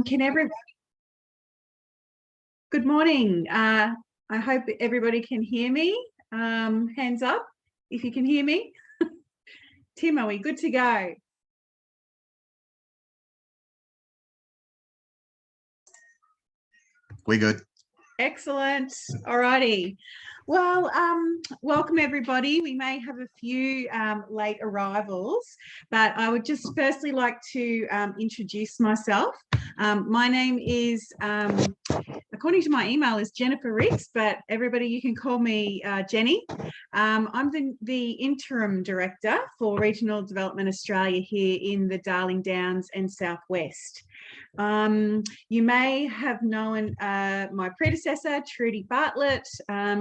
Can everybody? Good morning. I hope everybody can hear me. Hands up if you can hear me. Tim, are we good to go? We're good. Excellent. All righty. Well, welcome everybody. We may have a few late arrivals, but I would just firstly like to introduce myself. My name is, according to my email, is Jennifer Ricks, but everybody, you can call me Jenny. I'm the Interim Director for Regional Development Australia here in the Darling Downs and Southwest. You may have known my predecessor, Trudy Bartlett.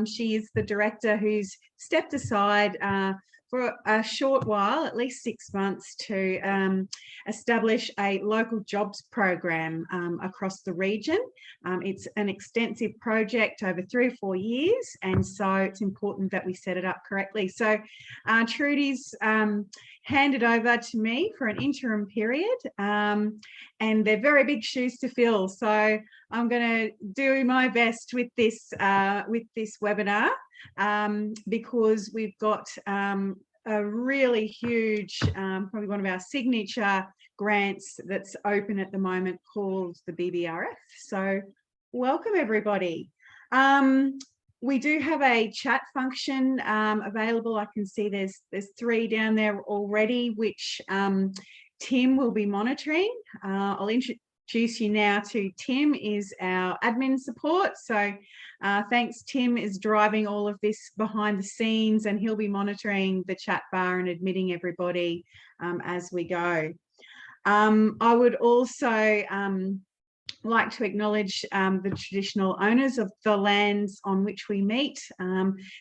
She is the director who's stepped aside for a short while, at least 6 months, to establish a local jobs program across the region. It's an extensive project over 3 or 4 years, and so it's important that we set it up correctly. So Trudy's handed over to me for an interim period, and they're very big shoes to fill. So I'm going to do my best with this webinar because we've got a really huge, probably one of our signature grants that's open at the moment called the BBRF. So welcome everybody. We do have a chat function available. I can see there's 3 down there already, which Tim will be monitoring. I'll introduce you now to Tim, is our admin support. So thanks, Tim is driving all of this behind the scenes, and he'll be monitoring the chat bar and admitting everybody as we go. I would also like to acknowledge the traditional owners of the lands on which we meet.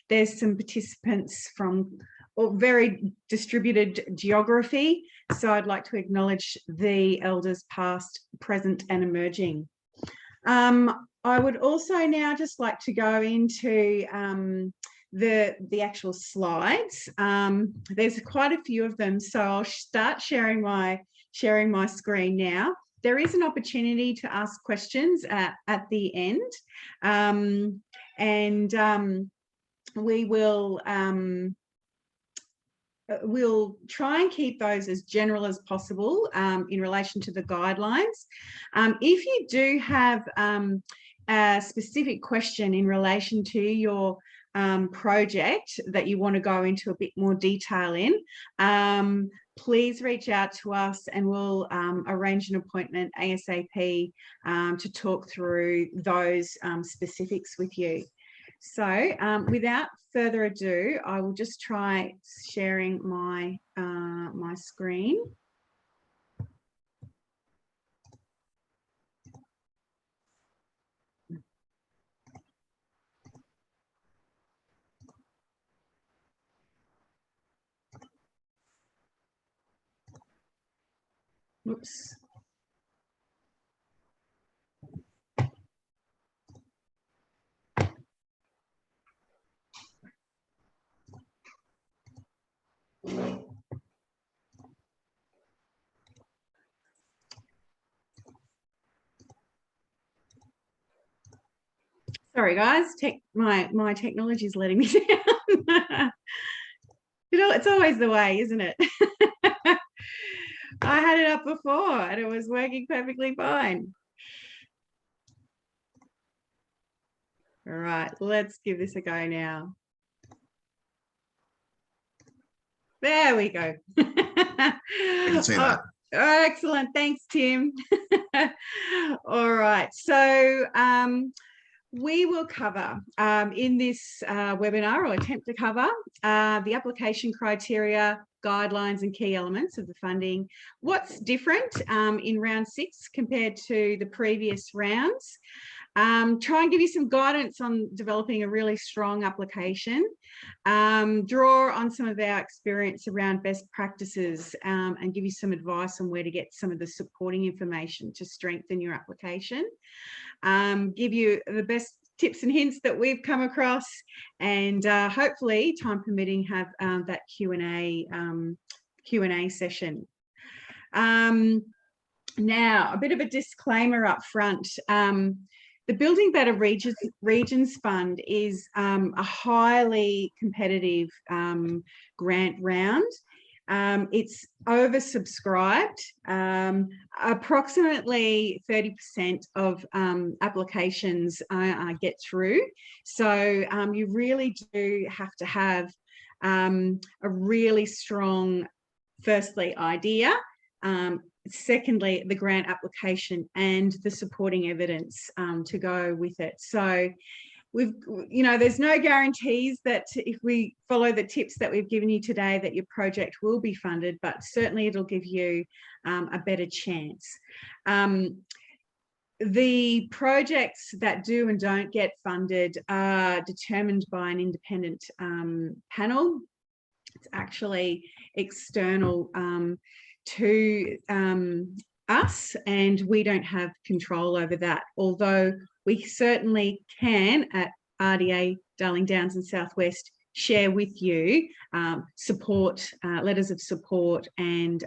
There's some participants from very distributed geography, so I'd like to acknowledge the elders past, present and emerging. I would also now just like to go into the actual slides. There's quite a few of them, so I'll start sharing my screen now. There is an opportunity to ask questions at the end, and we will we'll try and keep those as general as possible in relation to the guidelines. If you do have a specific question in relation to your project that you want to go into a bit more detail in, please reach out to us and we'll arrange an appointment ASAP to talk through those specifics with you. So without further ado, I will just try sharing my my screen. Oops. Sorry guys, my technology is letting me down. You know, it's always the way, isn't it? I had it up before and it was working perfectly fine. All right, let's give this a go now. There we go. I can see that. Excellent, thanks, Tim. All right, so we will cover in this webinar, or attempt to cover, the application criteria, guidelines and key elements of the funding. What's different in round 6 compared to the previous rounds? Try and give you some guidance on developing a really strong application. Draw on some of our experience around best practices and give you some advice on where to get some of the supporting information to strengthen your application. Give you the best tips and hints that we've come across, and hopefully, time permitting, have that Q&A session. Now, a bit of a disclaimer up front. The Building Better Regions Fund is a highly competitive grant round. It's oversubscribed. Approximately 30% of applications get through. So you really do have to have a really strong, firstly, idea. Secondly, the grant application and the supporting evidence to go with it. So there's no guarantees that if we follow the tips that we've given you today that your project will be funded, but certainly it'll give you a better chance. The projects that do and don't get funded are determined by an independent panel. It's actually external to us, and we don't have control over that, although we certainly can at RDA Darling Downs and Southwest share with you support, letters of support and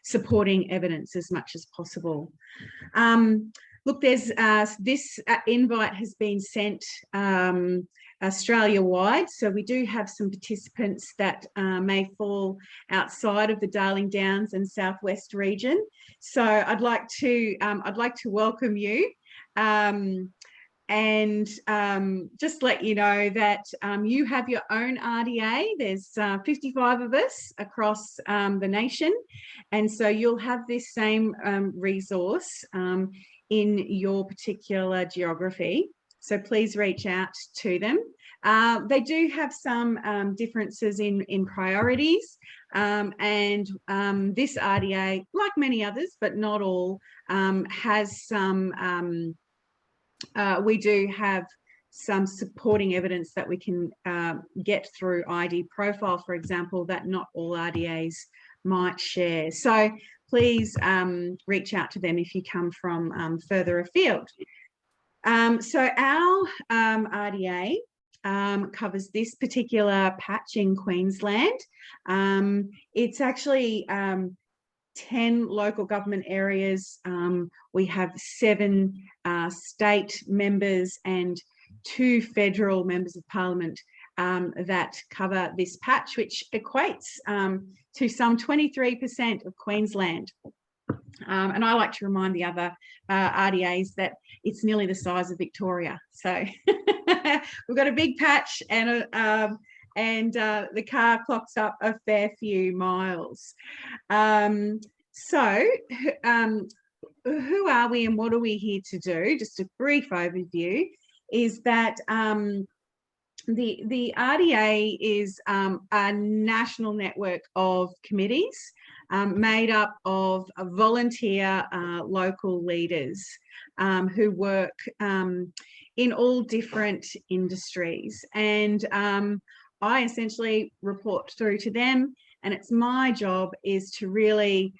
supporting evidence as much as possible. Look, there's this invite has been sent Australia-wide, so we do have some participants that may fall outside of the Darling Downs and Southwest region. So I'd like to welcome you and just let you know that you have your own RDA. There's 55 of us across the nation, and so you'll have this same resource in your particular geography. So please reach out to them. They do have some differences in priorities, and this RDA, like many others, but not all, has some, we do have some supporting evidence that we can get through ID profile, for example, that not all RDAs might share. So please reach out to them if you come from further afield. So our RDA covers this particular patch in Queensland. It's actually 10 local government areas. We have 7 state members and 2 federal members of parliament that cover this patch, which equates to some 23% of Queensland. And I like to remind the other RDAs that it's nearly the size of Victoria. So we've got a big patch, and the car clocks up a fair few miles. So who are we and what are we here to do? Just a brief overview is that the RDA is a national network of committees made up of volunteer local leaders who work in all different industries. And I essentially report through to them, and it's my job is to really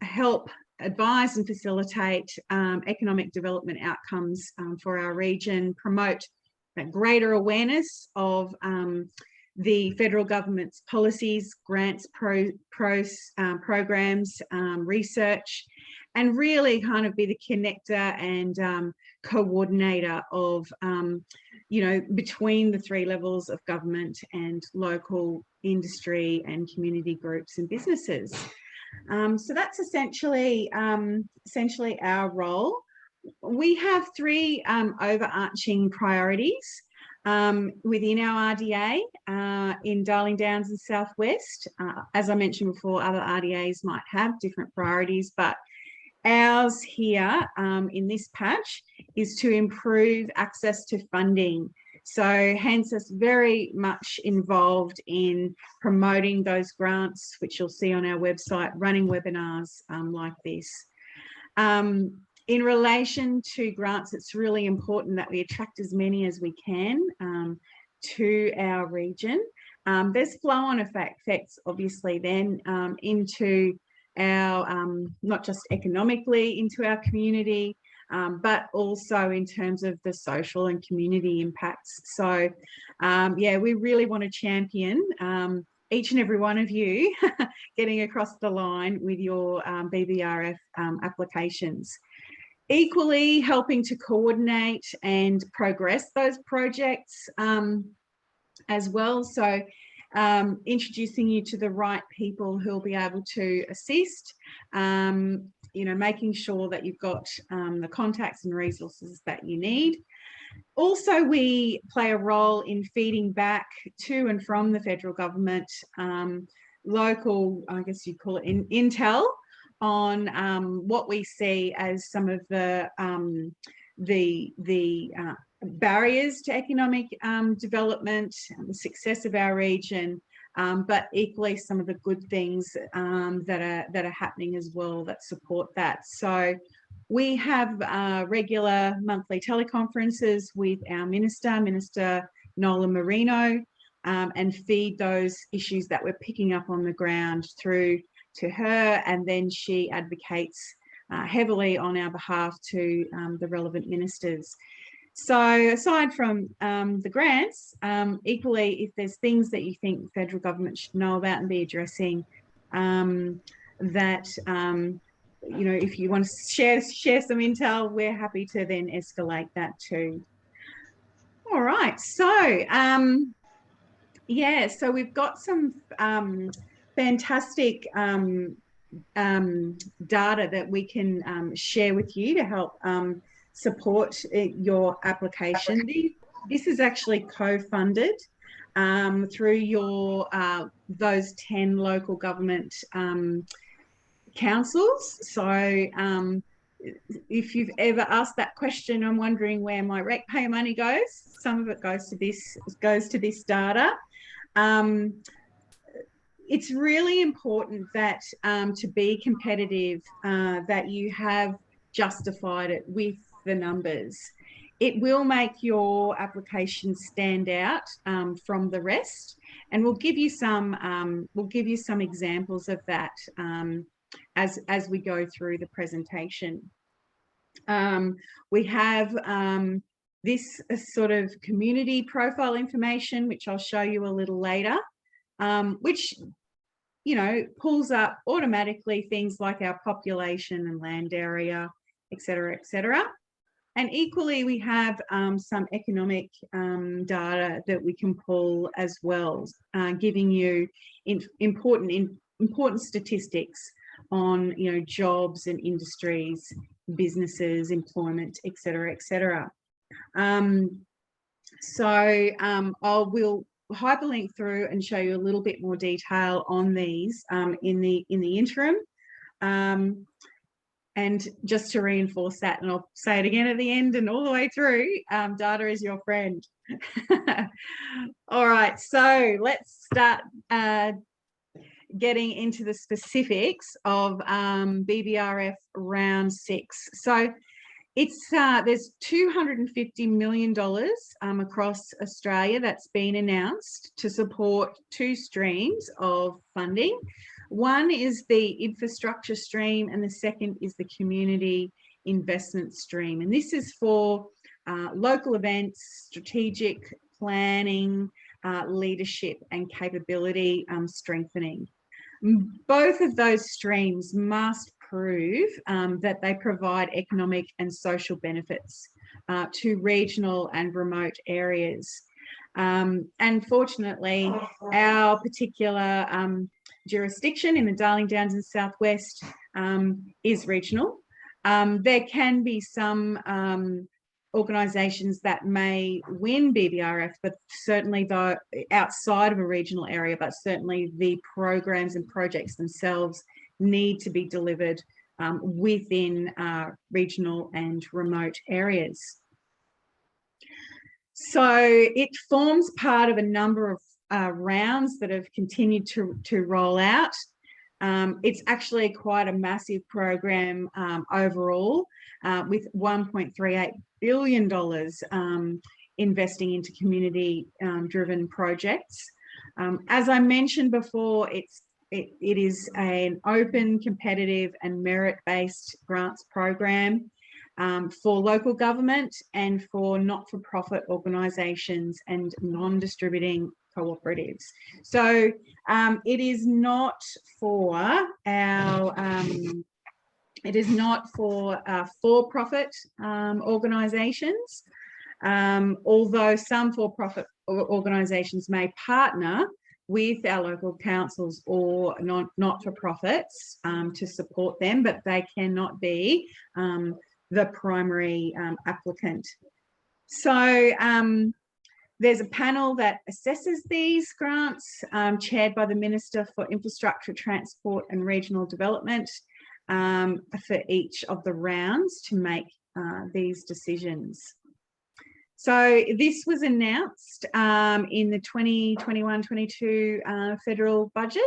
help advise and facilitate economic development outcomes for our region, promote that greater awareness of the federal government's policies, grants, programs, research, and really kind of be the connector and coordinator of, between the 3 levels of government and local industry and community groups and businesses. So that's essentially our role. We have 3 overarching priorities within our RDA in Darling Downs and Southwest. As I mentioned before, other RDAs might have different priorities, but ours here in this patch is to improve access to funding. So hence it's very much involved in promoting those grants, which you'll see on our website, running webinars like this. In relation to grants, it's really important that we attract as many as we can to our region. There's flow-on effects, obviously, then into our, not just economically into our community, but also in terms of the social and community impacts. So, yeah, we really want to champion each and every one of you getting across the line with your BBRF applications. Equally helping to coordinate and progress those projects as well. So introducing you to the right people who'll be able to assist, making sure that you've got the contacts and resources that you need. Also, we play a role in feeding back to and from the federal government local, I guess you'd call it, intel on what we see as some of the barriers to economic development, the success of our region, but equally some of the good things that are happening as well that support that. So we have regular monthly teleconferences with our Minister Nola Marino, and feed those issues that we're picking up on the ground through to her, and then she advocates heavily on our behalf to the relevant ministers. So aside from the grants, equally, if there's things that you think the federal government should know about and be addressing, if you want to share some intel, we're happy to then escalate that too. All right, so so we've got some fantastic data that we can share with you to help support your application. This is actually co-funded through your those 10 local government councils. So if you've ever asked that question, I'm wondering where my RecPay money goes. Some of it goes to this data. It's really important that to be competitive, that you have justified it with the numbers. It will make your application stand out from the rest, and we'll give you some examples of that as we go through the presentation. We have this sort of community profile information, which I'll show you a little later, which pulls up automatically things like our population and land area, et cetera, et cetera. And equally, we have some economic data that we can pull as well, giving you important statistics on jobs and industries, businesses, employment, et cetera, et cetera. We'll hyperlink through and show you a little bit more detail on these in the interim. And just to reinforce that, and I'll say it again at the end and all the way through, data is your friend. All right, so let's start getting into the specifics of BBRF round 6. So it's there's $250 million across Australia that's been announced to support 2 streams of funding. One is the infrastructure stream, and the second is the community investment stream. And this is for local events, strategic planning, leadership and capability strengthening. Both of those streams must prove that they provide economic and social benefits to regional and remote areas. And fortunately, our particular jurisdiction in the Darling Downs and Southwest is regional. There can be some organisations that may win BBRF, but certainly though outside of a regional area, but certainly the programs and projects themselves need to be delivered within regional and remote areas. So it forms part of a number of rounds that have continued to roll out. It's actually quite a massive program overall, with $1.38 billion investing into community-driven projects. As I mentioned before, it is an open, competitive and merit-based grants program for local government and for not-for-profit organisations and non-distributing cooperatives. So it is not for our for-profit organisations, although some for-profit organisations may partner with our local councils or not-for-profits to support them, but they cannot be the primary applicant. So there's a panel that assesses these grants, chaired by the Minister for Infrastructure, Transport and Regional Development, for each of the rounds to make these decisions. So this was announced in the 2021-22 federal budget.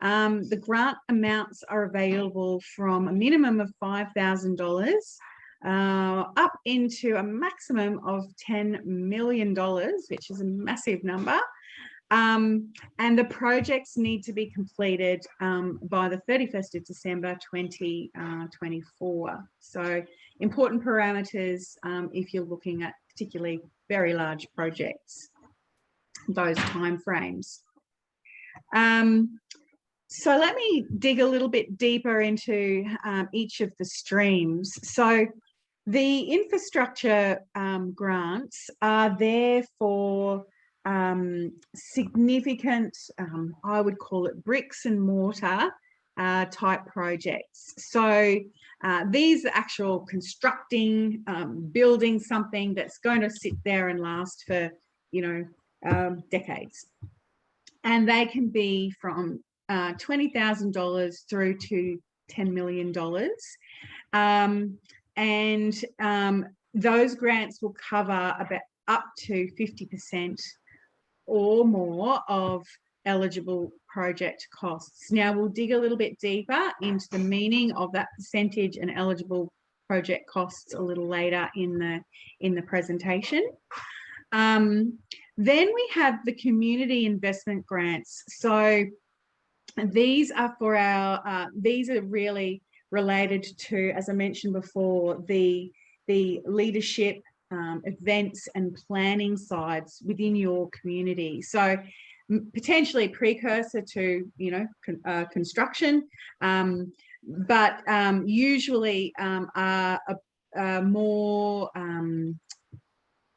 The grant amounts are available from a minimum of $5,000 up into a maximum of $10 million, which is a massive number. And the projects need to be completed by the 31st of December 2024. So important parameters if you're looking at particularly very large projects, those timeframes. So let me dig a little bit deeper into each of the streams. So the infrastructure grants are there for significant, I would call it bricks and mortar type projects. So these are actual constructing, building something that's going to sit there and last for, decades. And they can be from $20,000 through to $10 million. Those grants will cover about up to 50% or more of eligible project costs. Now we'll dig a little bit deeper into the meaning of that percentage and eligible project costs a little later in the presentation. Then we have the community investment grants. So these are for our these are really related to, as I mentioned before, the leadership, events and planning sides within your community. So potentially precursor to, construction, but usually are more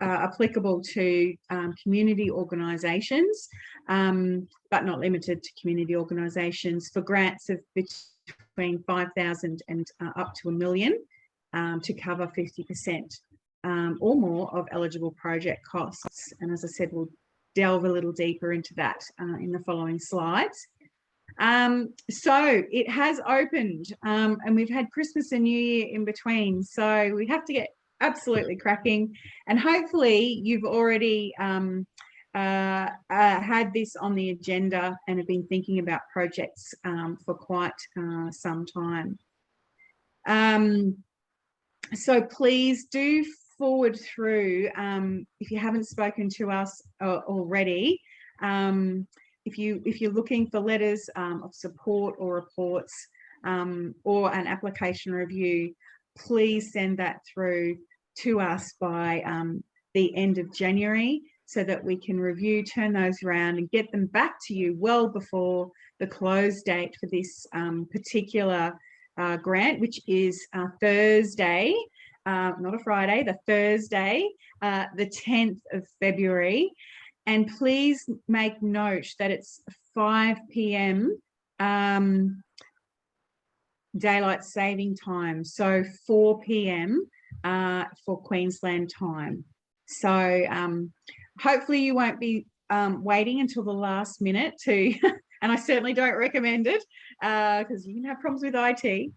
applicable to community organisations, but not limited to community organisations, for grants of between $5,000 and up to $1 million to cover 50%. Or more of eligible project costs. And as I said, we'll delve a little deeper into that in the following slides. So it has opened and we've had Christmas and New Year in between. So we have to get absolutely cracking. And hopefully you've already had this on the agenda and have been thinking about projects for quite some time. So please do forward through, if you haven't spoken to us already, if you're looking for letters of support or reports or an application review, please send that through to us by the end of January so that we can review, turn those around and get them back to you well before the close date for this particular grant, which is Thursday, not a Friday, the Thursday, the 10th of February. And please make note that it's 5 p.m. daylight saving time, so 4 p.m. For Queensland time. So hopefully you won't be waiting until the last minute to, and I certainly don't recommend it because you can have problems with IT,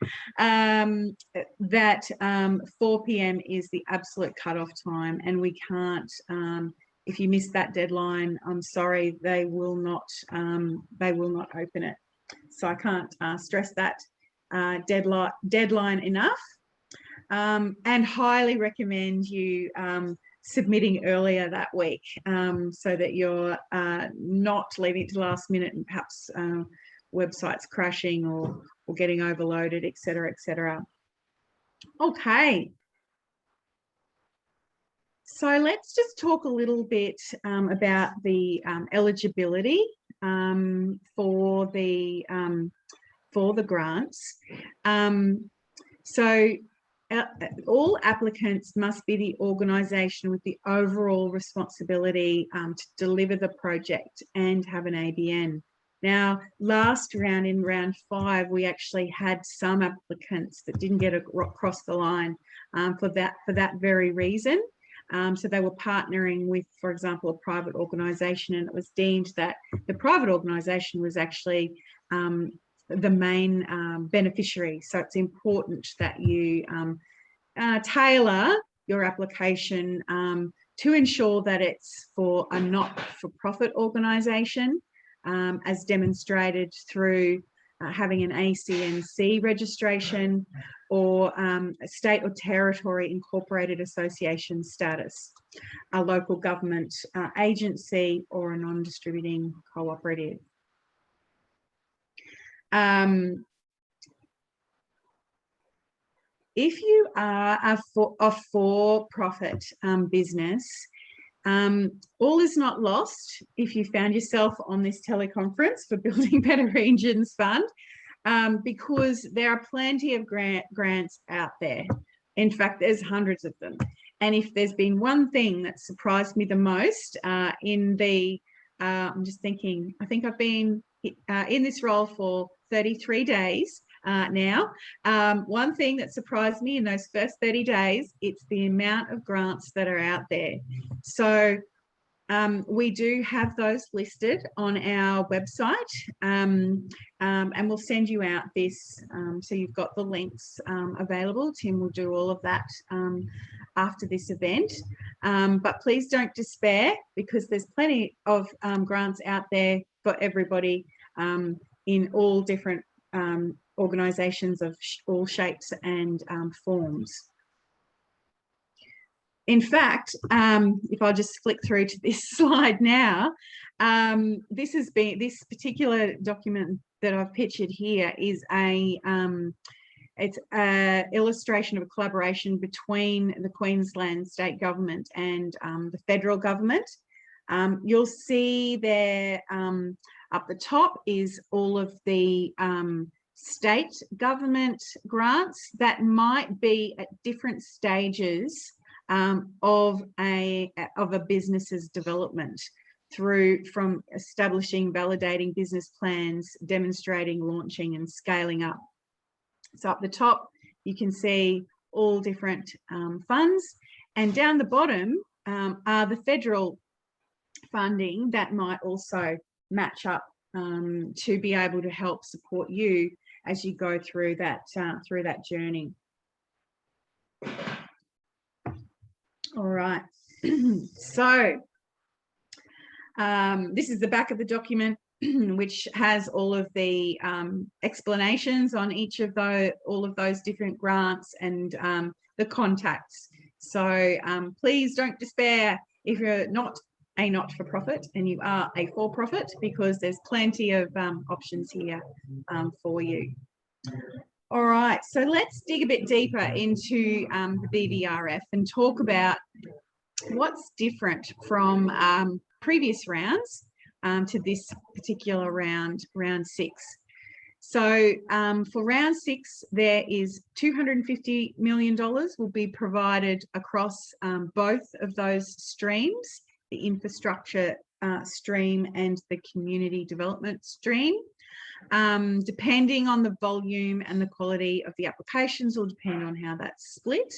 that 4 p.m. is the absolute cutoff time, and we can't, if you miss that deadline, I'm sorry, they will not open it. So I can't stress that deadline enough, and highly recommend you submitting earlier that week so that you're not leaving it to the last minute and perhaps websites crashing or getting overloaded, etc., etc. Okay. So let's just talk a little bit about the eligibility for the grants. So all applicants must be the organisation with the overall responsibility to deliver the project and have an ABN. Now, last round, in round 5, we actually had some applicants that didn't get across the line for that very reason. So they were partnering with, for example, a private organisation, and it was deemed that the private organisation was actually the main beneficiary. So it's important that you tailor your application to ensure that it's for a not-for-profit organisation, as demonstrated through having an ACNC registration or a state or territory incorporated association status, a local government agency, or a non-distributing cooperative. If you are a for-profit business, all is not lost if you found yourself on this teleconference for Building Better Regions Fund, because there are plenty of grants out there. In fact, there's hundreds of them. And if there's been one thing that surprised me the most I'm just thinking, I think I've been in this role for 33 days now. One thing that surprised me in those first 30 days, it's the amount of grants that are out there. So we do have those listed on our website, and we'll send you out this, so you've got the links available. Tim will do all of that after this event, but please don't despair, because there's plenty of grants out there for everybody in all different organisations of all shapes and forms. In fact, if I'll just flick through to this slide now, this particular document that I've pictured here is it's an illustration of a collaboration between the Queensland state government and the federal government. You'll see there up the top is all of the state government grants that might be at different stages of a business's development, from establishing, validating business plans, demonstrating, launching, and scaling up. So up the top, you can see all different funds, and down the bottom are the federal funding that might also match up to be able to help support you as you go through that journey. All right, so this is the back of the document, which has all of the explanations on each of all of those different grants and the contacts. So please don't despair if you're not a not-for-profit and you are a for-profit, because there's plenty of options here for you. All right, so let's dig a bit deeper into the BBRF and talk about what's different from previous rounds to this particular round, round 6. So for round 6, there is $250 million will be provided across both of those streams, the infrastructure stream and the community development stream. Depending on the volume and the quality of the applications will depend on how that's split.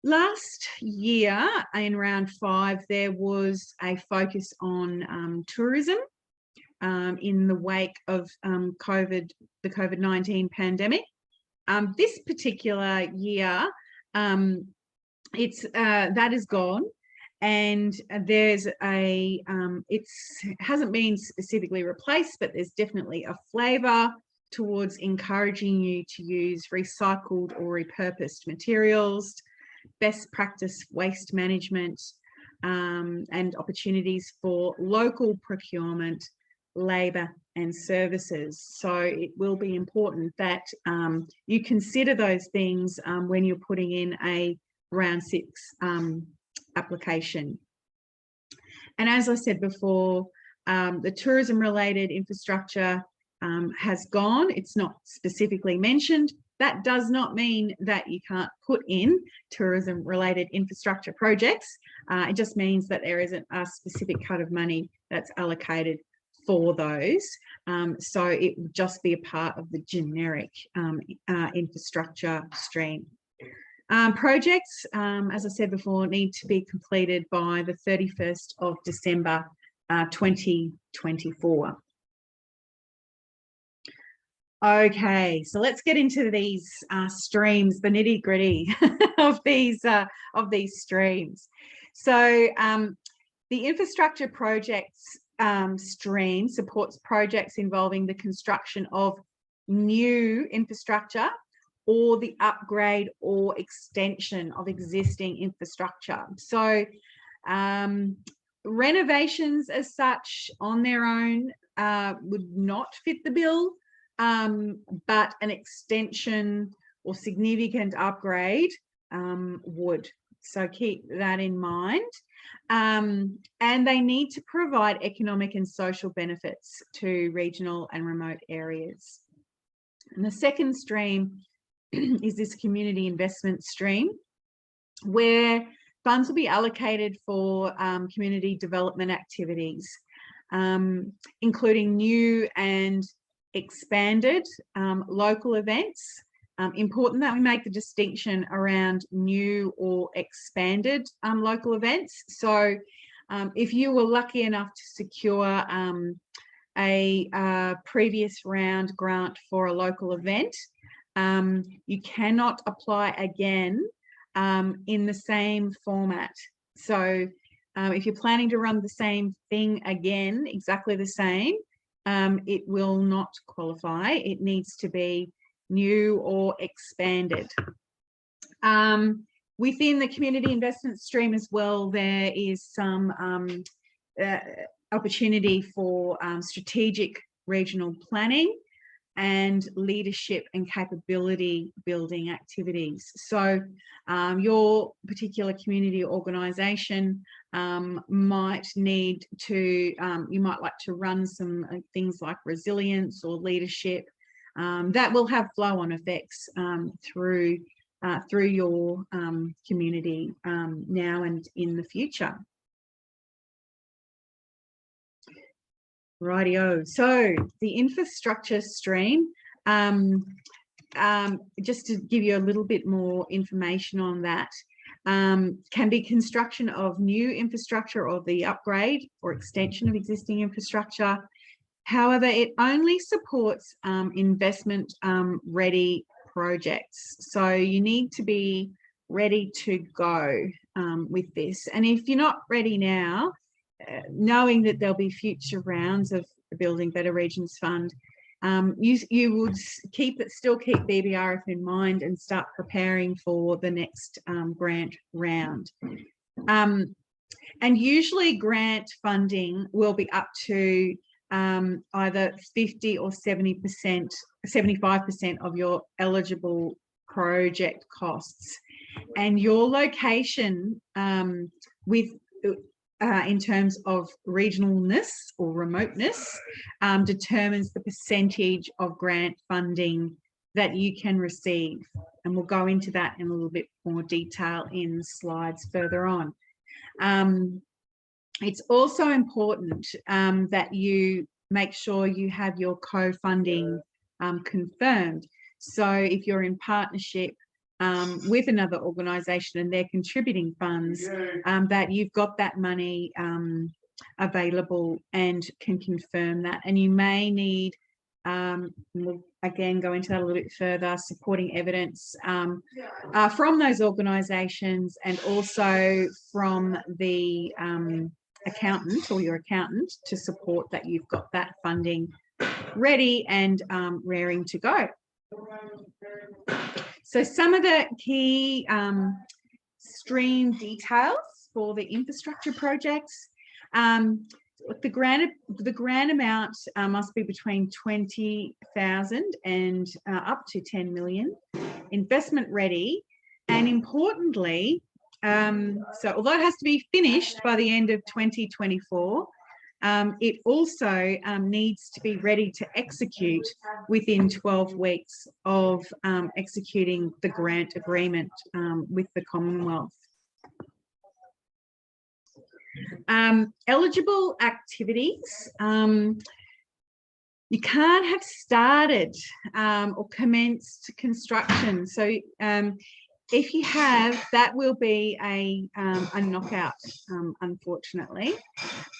Last year in round 5, there was a focus on tourism in the wake of the COVID-19 pandemic. This particular year, that is gone. And there's it hasn't been specifically replaced, but there's definitely a flavour towards encouraging you to use recycled or repurposed materials, best practice waste management, and opportunities for local procurement, labour and services. So it will be important that you consider those things when you're putting in a round 6 application. And as I said before, the tourism related infrastructure has gone. It's not specifically mentioned. That does not mean that you can't put in tourism related infrastructure projects. It just means that there isn't a specific cut of money that's allocated for those. So it would just be a part of the generic infrastructure stream. Projects, as I said before, need to be completed by the 31st of December 2024. Okay, so let's get into these streams, the nitty gritty of these streams. So the infrastructure projects stream supports projects involving the construction of new infrastructure or the upgrade or extension of existing infrastructure. So renovations as such on their own would not fit the bill. But an extension or significant upgrade would. So keep that in mind. And they need to provide economic and social benefits to regional and remote areas. And the second stream is this community investment stream, where funds will be allocated for community development activities, including new and expanded local events. Important that we make the distinction around new or expanded local events. So if you were lucky enough to secure a previous round grant for a local event, you cannot apply again in the same format. So if you're planning to run the same thing again, exactly the same, it will not qualify. It needs to be new or expanded. Within the community investment stream as well, there is some opportunity for strategic regional planning and leadership and capability building activities. So your particular community organisation might need to, you might like to run some things like resilience or leadership that will have flow-on effects through your community now and in the future. Rightio. So the infrastructure stream, just to give you a little bit more information on that, can be construction of new infrastructure or the upgrade or extension of existing infrastructure. However, it only supports investment ready projects. So you need to be ready to go with this. And if you're not ready now, knowing that there'll be future rounds of the Building Better Regions Fund, you would still keep BBRF in mind and start preparing for the next grant round. And usually grant funding will be up to either 50 or 70%, 75% of your eligible project costs. And your location in terms of regionalness or remoteness determines the percentage of grant funding that you can receive. And we'll go into that in a little bit more detail in slides further on. It's also important that you make sure you have your co-funding confirmed. So if you're in partnership with another organisation and they're contributing funds, that you've got that money available and can confirm that. And you may need, we'll again go into that a little bit further, supporting evidence from those organisations and also from the accountant or your accountant to support that you've got that funding ready and raring to go. So some of the key stream details for the infrastructure projects. The grant amount must be between 20,000 and up to 10 million. Investment ready, And importantly, so although it has to be finished by the end of 2024, it also needs to be ready to execute within 12 weeks of executing the grant agreement with the Commonwealth. Eligible activities. You can't have started or commenced construction. So if you have, that will be a knockout, unfortunately.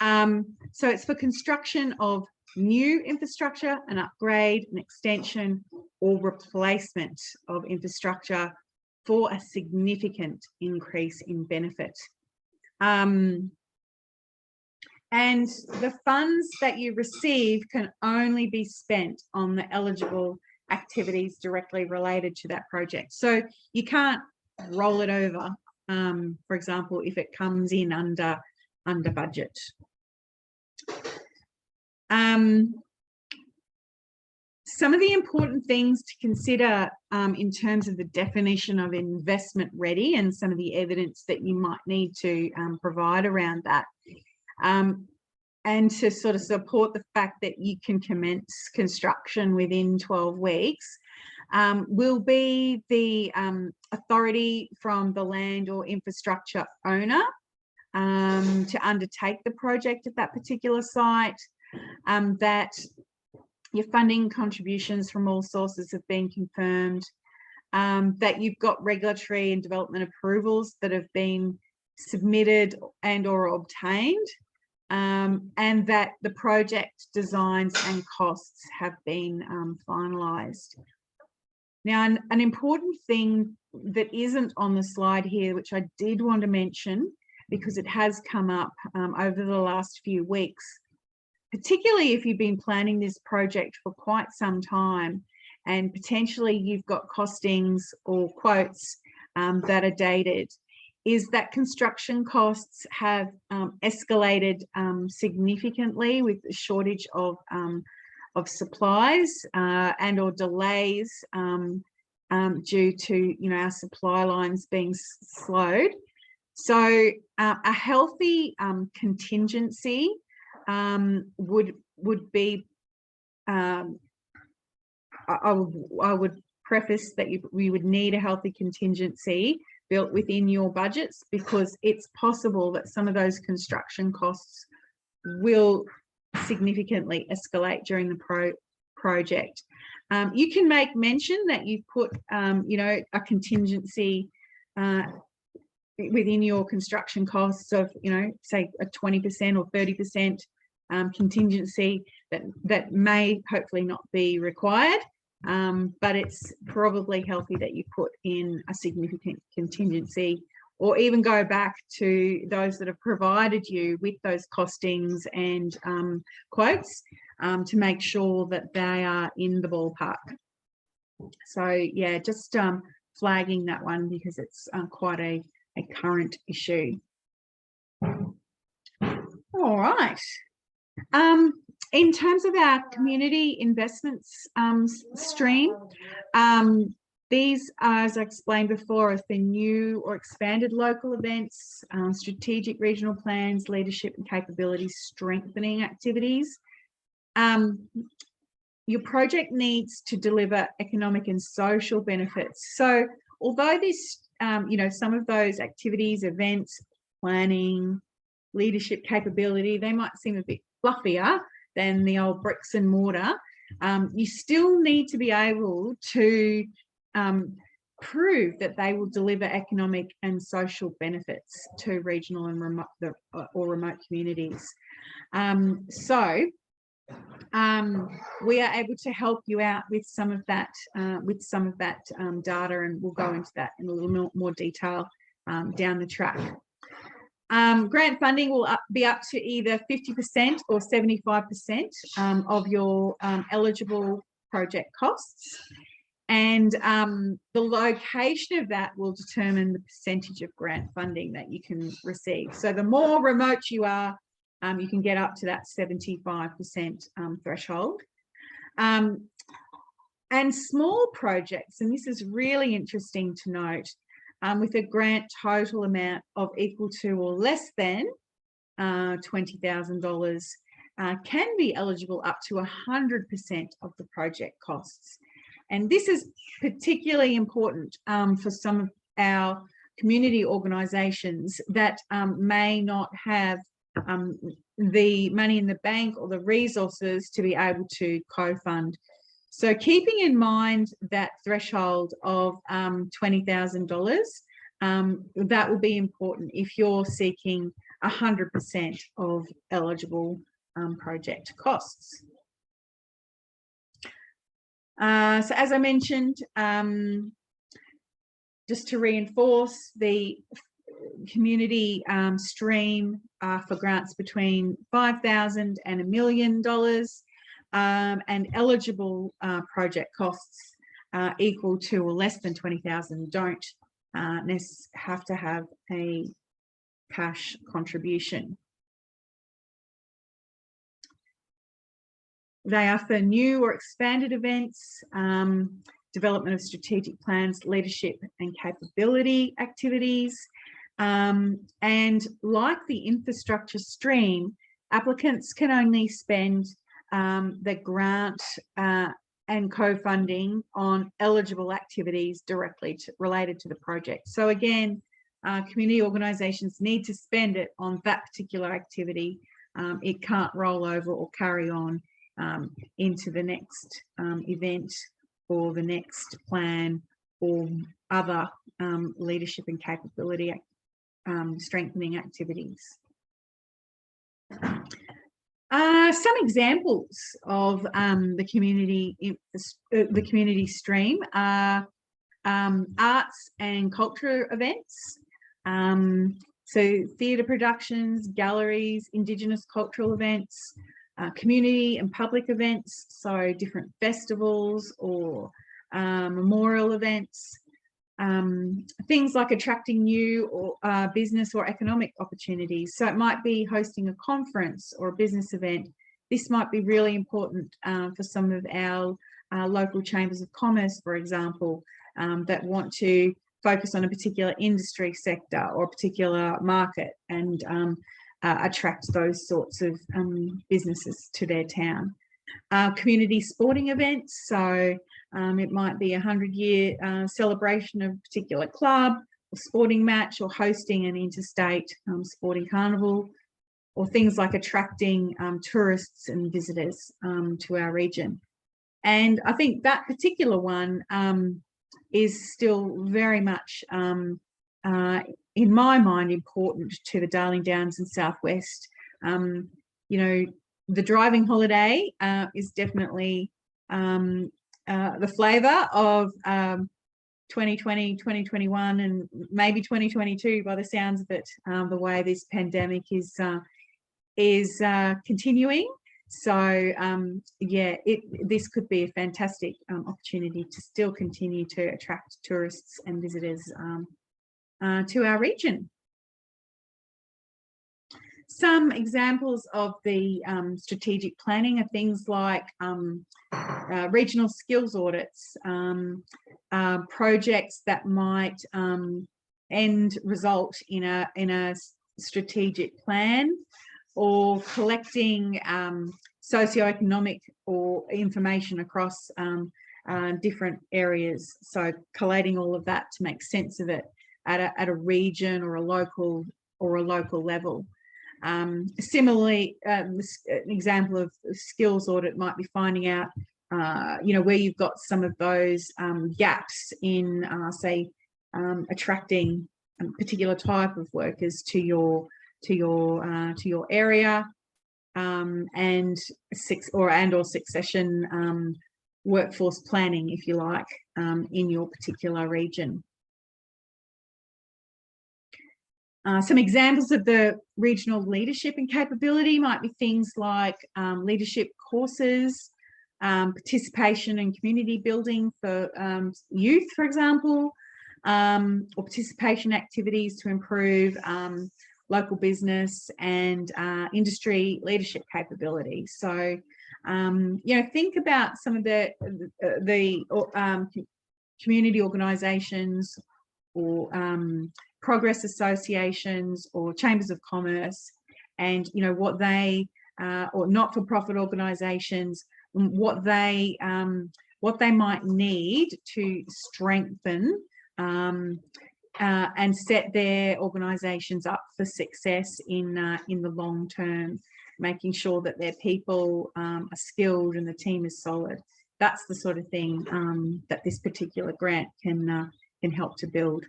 So it's for construction of new infrastructure, an upgrade, an extension, or replacement of infrastructure for a significant increase in benefit. And the funds that you receive can only be spent on the eligible activities directly related to that project. So you can't roll it over, for example, if it comes in under budget. Some of the important things to consider in terms of the definition of investment ready and some of the evidence that you might need to provide around that. And to sort of support the fact that you can commence construction within 12 weeks will be the authority from the land or infrastructure owner to undertake the project at that particular site, that your funding contributions from all sources have been confirmed, that you've got regulatory and development approvals that have been submitted and or obtained, and that the project designs and costs have been finalised. Now, an important thing that isn't on the slide here, which I did want to mention because it has come up over the last few weeks, particularly if you've been planning this project for quite some time and potentially you've got costings or quotes that are dated, is that construction costs have escalated significantly with the shortage of supplies and or delays due to our supply lines being slowed. So a healthy contingency would be, I would preface that we would need a healthy contingency built within your budgets, because it's possible that some of those construction costs will significantly escalate during the project. You can make mention that you've put, a contingency within your construction costs of, say a 20% or 30% contingency that may hopefully not be required. But it's probably healthy that you put in a significant contingency, or even go back to those that have provided you with those costings and quotes to make sure that they are in the ballpark. So yeah, just flagging that one because it's quite a current issue. All right. In terms of our community investments stream, these, as I explained before, are the new or expanded local events, strategic regional plans, leadership and capability strengthening activities. Your project needs to deliver economic and social benefits. So although this, some of those activities, events, planning, leadership capability, they might seem a bit fluffier than the old bricks and mortar, you still need to be able to prove that they will deliver economic and social benefits to regional and remote communities. We are able to help you out with some of that data, and we'll go into that in a little more detail down the track. Grant funding will be up to either 50% or 75% of your eligible project costs, and the location of that will determine the percentage of grant funding that you can receive. So the more remote you are, you can get up to that 75% threshold. And small projects, and this is really interesting to note, with a grant total amount of equal to or less than $20,000 can be eligible up to 100% of the project costs. And this is particularly important for some of our community organisations that may not have the money in the bank or the resources to be able to co-fund. So keeping in mind that threshold of $20,000, that will be important if you're seeking 100% of eligible project costs. So as I mentioned, just to reinforce, the community stream for grants between $5,000 and $1 million, and eligible project costs equal to or less than $20,000 don't have to have a cash contribution. They are for new or expanded events, development of strategic plans, leadership and capability activities. And like the infrastructure stream, applicants can only spend the grant and co-funding on eligible activities directly related to the project. So again, community organisations need to spend it on that particular activity. It can't roll over or carry on into the next event or the next plan or other leadership and capability strengthening activities. Some examples of the community stream are arts and culture events, so theatre productions, galleries, Indigenous cultural events, community and public events, so different festivals or memorial events, things like attracting new or business or economic opportunities. So it might be hosting a conference or a business event. This might be really important for some of our local chambers of commerce, for example, that want to focus on a particular industry sector or a particular market and attract those sorts of businesses to their town. Community sporting events, so it might be a 100-year celebration of a particular club or sporting match, or hosting an interstate sporting carnival, or things like attracting tourists and visitors to our region. And I think that particular one is still very much, in my mind, important to the Darling Downs and Southwest. You know, the driving holiday is definitely the flavour of 2020, 2021, and maybe 2022 by the sounds of it, the way this pandemic is continuing. So yeah, this could be a fantastic opportunity to still continue to attract tourists and visitors to our region. Some examples of the strategic planning are things like regional skills audits, projects that might result in a strategic plan, or collecting socioeconomic or information across different areas. So collating all of that to make sense of it at a region or a local level. Similarly, an example of skills audit might be finding out, you know, where you've got some of those gaps in, say, attracting a particular type of workers to your area, and succession workforce planning, if you like, in your particular region. Some examples of the regional leadership and capability might be things like leadership courses, participation and community building for youth, for example, or participation activities to improve local business and industry leadership capability. So, you know, think about some of the community organisations or progress associations or chambers of commerce, and what they or not-for-profit organisations, what they might need to strengthen and set their organisations up for success in the long term, making sure that their people are skilled and the team is solid. That's the sort of thing that this particular grant can help to build.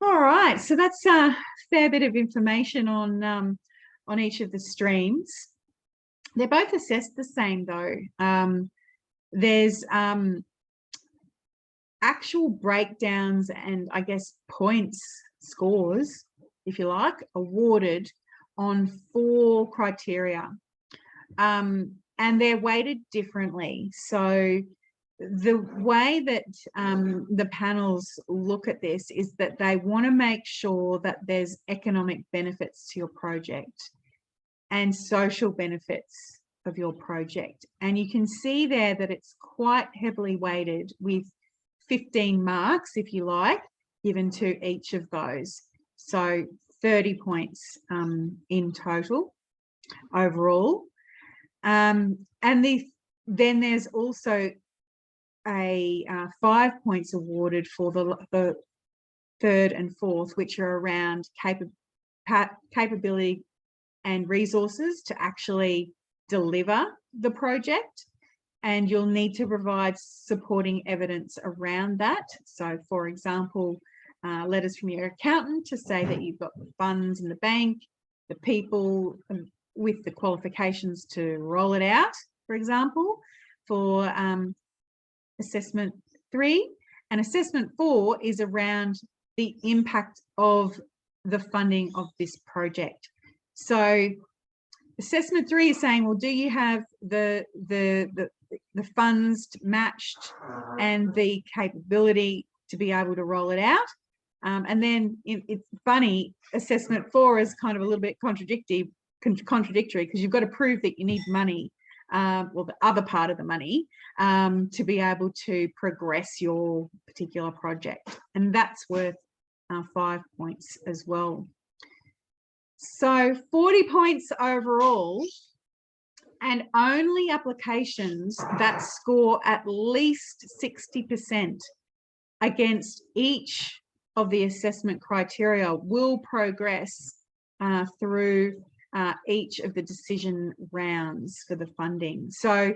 All right, so that's a fair bit of information on each of the streams. They're both assessed the same though. There's actual breakdowns and I guess points, scores, if you like, awarded on 4 criteria. And they're weighted differently. So the way that the panels look at this is that they want to make sure that there's economic benefits to your project and social benefits of your project. And you can see there that it's quite heavily weighted with 15 marks, if you like, given to each of those. So 30 points in total overall. And then there's also a 5 points awarded for the 3rd and 4th, which are around capability and resources to actually deliver the project. And you'll need to provide supporting evidence around that. So, for example, letters from your accountant to say that you've got the funds in the bank, the people with the qualifications to roll it out, for example, for assessment 3. And assessment 4 is around the impact of the funding of this project. So assessment 3 is saying, well, do you have the funds matched and the capability to be able to roll it out? And then it's funny, assessment 4 is kind of a little bit contradictory because you've got to prove that you need money, well, the other part of the money, to be able to progress your particular project. And that's worth 5 points as well. So 40 points overall, and only applications that score at least 60% against each of the assessment criteria will progress through each of the decision rounds for the funding. So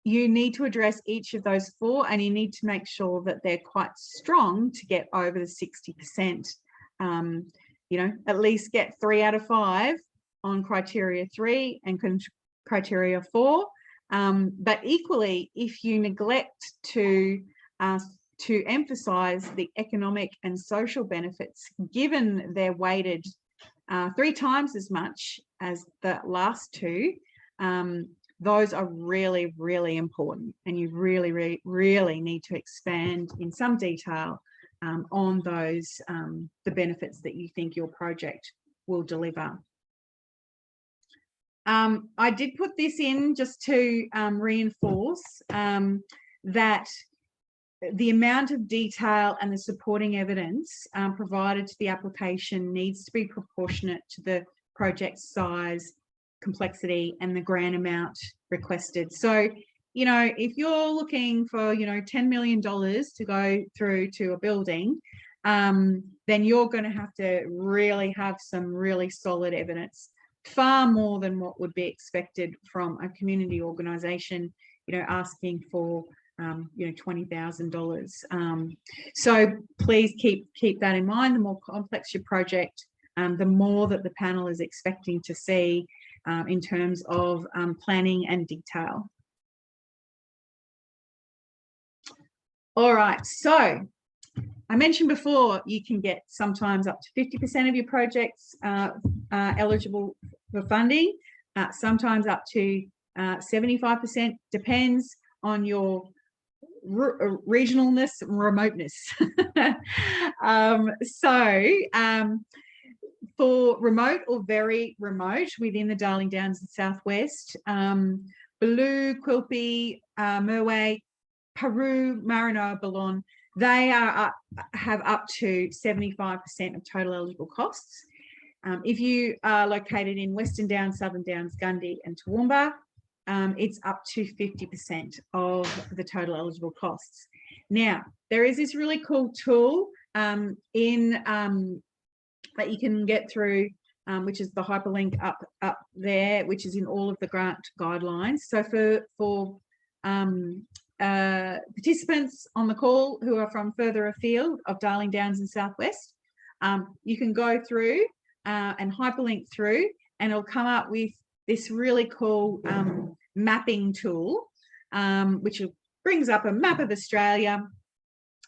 you need to address each of those 4, and you need to make sure that they're quite strong to get over the 60%. At least get 3 out of 5 on criteria 3 and criteria 4. But equally, if you neglect to emphasize the economic and social benefits, given they're weighted 3 times as much as the last 2, those are really, really important. And you really, really need to expand in some detail on those, the benefits that you think your project will deliver. I did put this in just to reinforce that the amount of detail and the supporting evidence provided to the application needs to be proportionate to the project size, complexity, and the grant amount requested. So, if you're looking for, $10 million to go through to a building, then you're going to have to really have some really solid evidence, far more than what would be expected from a community organisation, asking for, $20,000. So please keep that in mind. The more complex your project, the more that the panel is expecting to see in terms of planning and detail. All right, so I mentioned before you can get sometimes up to 50% of your projects eligible for funding, sometimes up to 75%, depends on your regionalness and remoteness. For remote or very remote within the Darling Downs and Southwest, Bellew, Quilpie, Merway, Peru, Marino, Boulogne, they have up to 75% of total eligible costs. If you are located in Western Downs, Southern Downs, Gundy and Toowoomba, it's up to 50% of the total eligible costs. Now, there is this really cool tool that you can get through, which is the hyperlink up there, which is in all of the grant guidelines. So for participants on the call who are from further afield of Darling Downs and Southwest, you can go through and hyperlink through, and it'll come up with this really cool mapping tool, which brings up a map of Australia,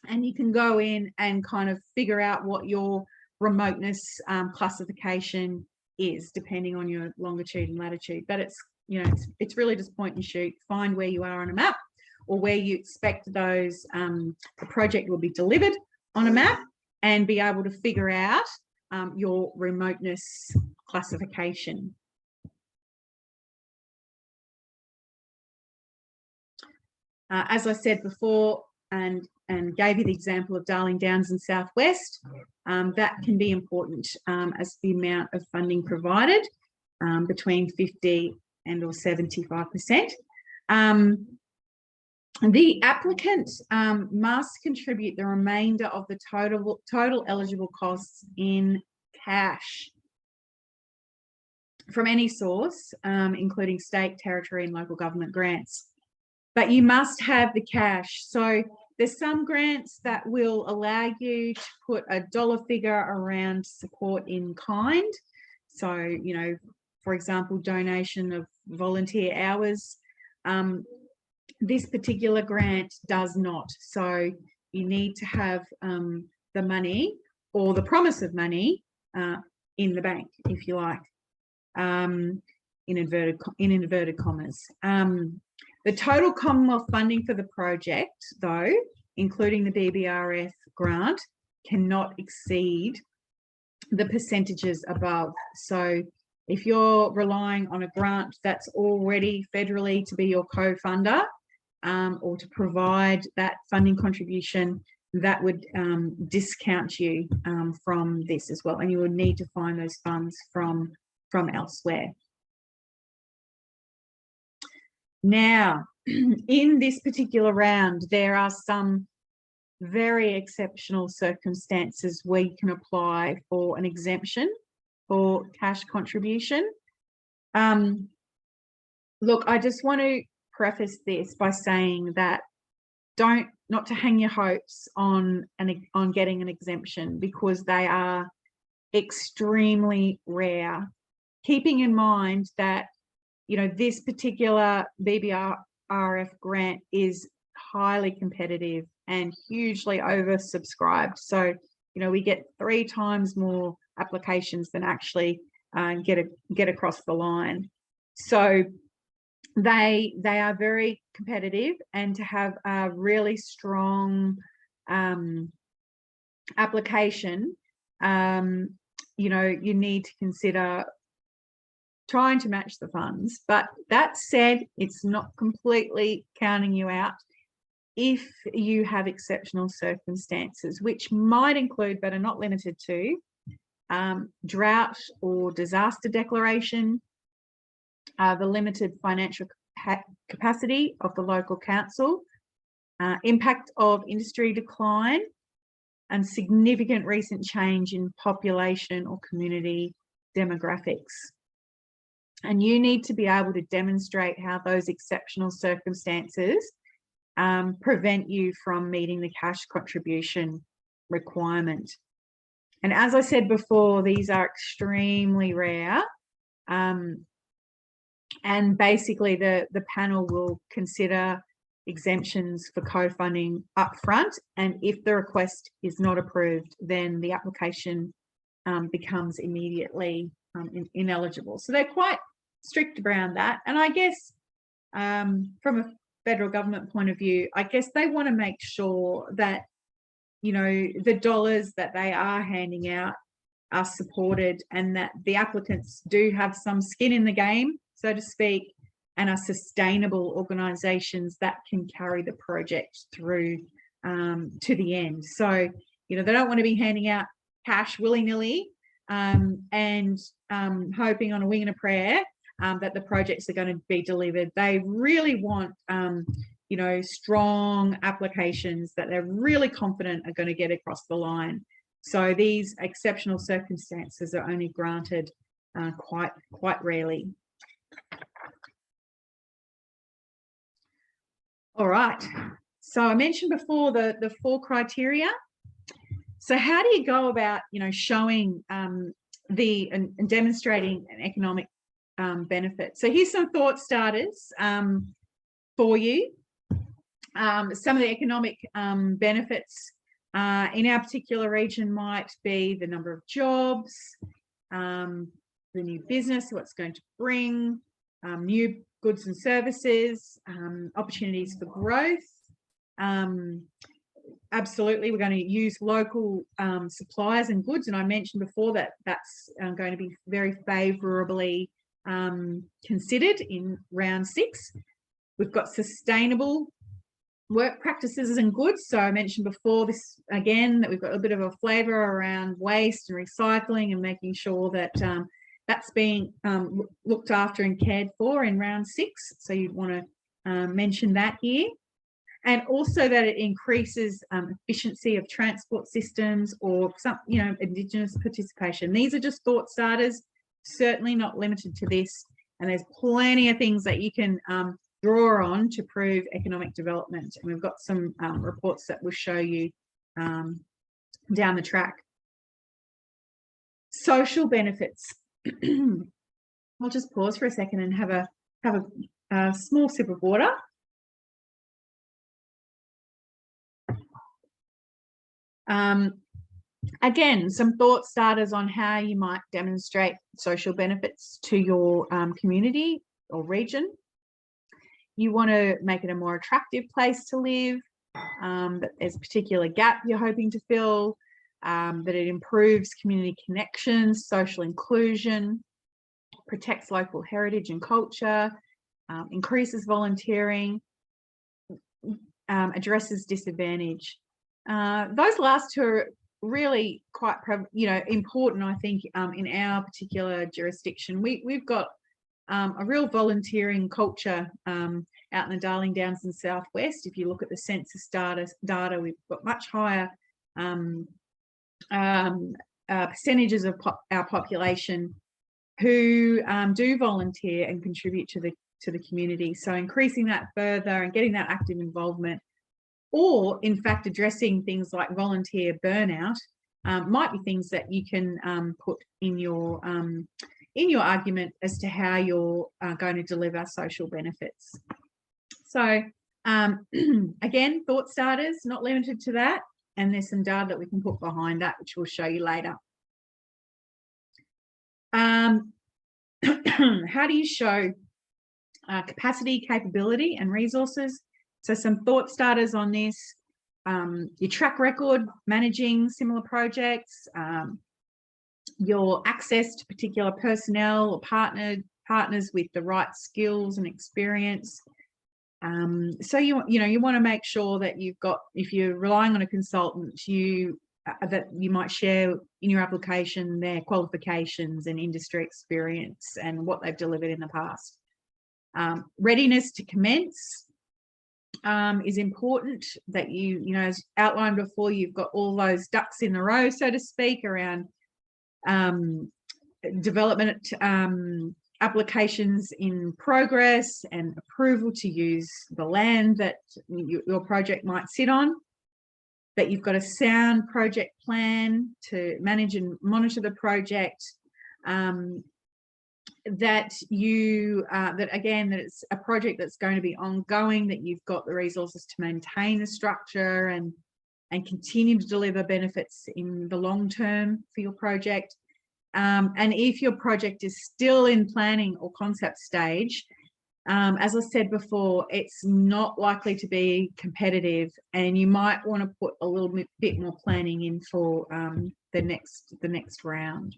and you can go in and kind of figure out what your remoteness classification is, depending on your longitude and latitude. But it's, you know, it's really just point and shoot, find where you are on a map, or where you expect those the project will be delivered on a map, and be able to figure out your remoteness classification. As I said before, and gave you the example of Darling Downs and Southwest, that can be important as the amount of funding provided, between 50 and or 75%. The applicant must contribute the remainder of the total eligible costs in cash from any source, including state, territory and local government grants. But you must have the cash. So there's some grants that will allow you to put a dollar figure around support in kind. So, you know, for example, donation of volunteer hours. This particular grant does not. So you need to have the money, or the promise of money, in the bank, if you like, in inverted commas. The total Commonwealth funding for the project, though, including the BBRF grant, cannot exceed the percentages above. So if you're relying on a grant that's already federally to be your co-funder, or to provide that funding contribution, that would discount you from this as well, and you would need to find those funds from elsewhere. Now, in this particular round, there are some very exceptional circumstances where you can apply for an exemption for cash contribution. Look, I just want to preface this by saying that not to hang your hopes on getting an exemption, because they are extremely rare. Keeping in mind that, you know, this particular BBRF grant is highly competitive and hugely oversubscribed. So, you know, we get 3 times more applications than actually get across the line. So they are very competitive, and to have a really strong application, you know, you need to consider trying to match the funds. But that said, it's not completely counting you out if you have exceptional circumstances, which might include, but are not limited to, drought or disaster declaration, the limited financial capacity of the local council, impact of industry decline, and significant recent change in population or community demographics. And you need to be able to demonstrate how those exceptional circumstances prevent you from meeting the cash contribution requirement. And as I said before, these are extremely rare. And basically the panel will consider exemptions for co-funding upfront, and if the request is not approved, then the application becomes immediately ineligible. So they're quite strict around that. And I guess from a federal government point of view, I guess they want to make sure that, you know, the dollars that they are handing out are supported, and that the applicants do have some skin in the game, so to speak, and are sustainable organisations that can carry the project through to the end. So, you know, they don't want to be handing out cash willy-nilly and hoping on a wing and a prayer that the projects are going to be delivered. They really want, you know, strong applications that they're really confident are going to get across the line. So these exceptional circumstances are only granted quite rarely. All right. So I mentioned before the 4 criteria. So how do you go about, you know, showing and demonstrating an economic benefit? So here's some thought starters for you. Some of the economic benefits in our particular region might be the number of jobs, the new business, what it's going to bring, new goods and services, opportunities for growth. Absolutely, we're going to use local suppliers and goods, and I mentioned before that that's going to be very favourably considered in round 6. We've got sustainable work practices and goods. So I mentioned before this again that we've got a bit of a flavour around waste and recycling and making sure that that's being looked after and cared for in round 6. So you'd want to mention that here. And also that it increases efficiency of transport systems or some, you know, Indigenous participation. These are just thought starters, certainly not limited to this. And there's plenty of things that you can draw on to prove economic development. And we've got some reports that will show you down the track. Social benefits. I'll just pause for a second and have a small sip of water. Again, some thought starters on how you might demonstrate social benefits to your community or region. You want to make it a more attractive place to live, that there's a particular gap you're hoping to fill, that it improves community connections, social inclusion, protects local heritage and culture, increases volunteering, addresses disadvantage. Those last two are really quite, you know, important, I think, in our particular jurisdiction. We've got a real volunteering culture out in the Darling Downs and Southwest. If you look at the census data, we've got much higher percentages of our population who do volunteer and contribute to the community. So increasing that further and getting that active involvement, or in fact addressing things like volunteer burnout, might be things that you can put in your argument as to how you're going to deliver social benefits. So again, thought starters, not limited to that, and there's some data that we can put behind that, which we'll show you later. How do you show capacity, capability, and resources? So some thought starters on this: your track record managing similar projects, your access to particular personnel or partners with the right skills and experience. So you want to make sure that you've got, if you're relying on a consultant, that you might share in your application their qualifications and industry experience and what they've delivered in the past. Readiness to commence is important, that you know, as outlined before, you've got all those ducks in a row, so to speak, around development applications in progress and approval to use the land that your project might sit on, that you've got a sound project plan to manage and monitor the project, that it's a project that's going to be ongoing, that you've got the resources to maintain the structure and continue to deliver benefits in the long term for your project. And if your project is still in planning or concept stage, as I said before, it's not likely to be competitive, and you might want to put a little bit more planning in for the next round.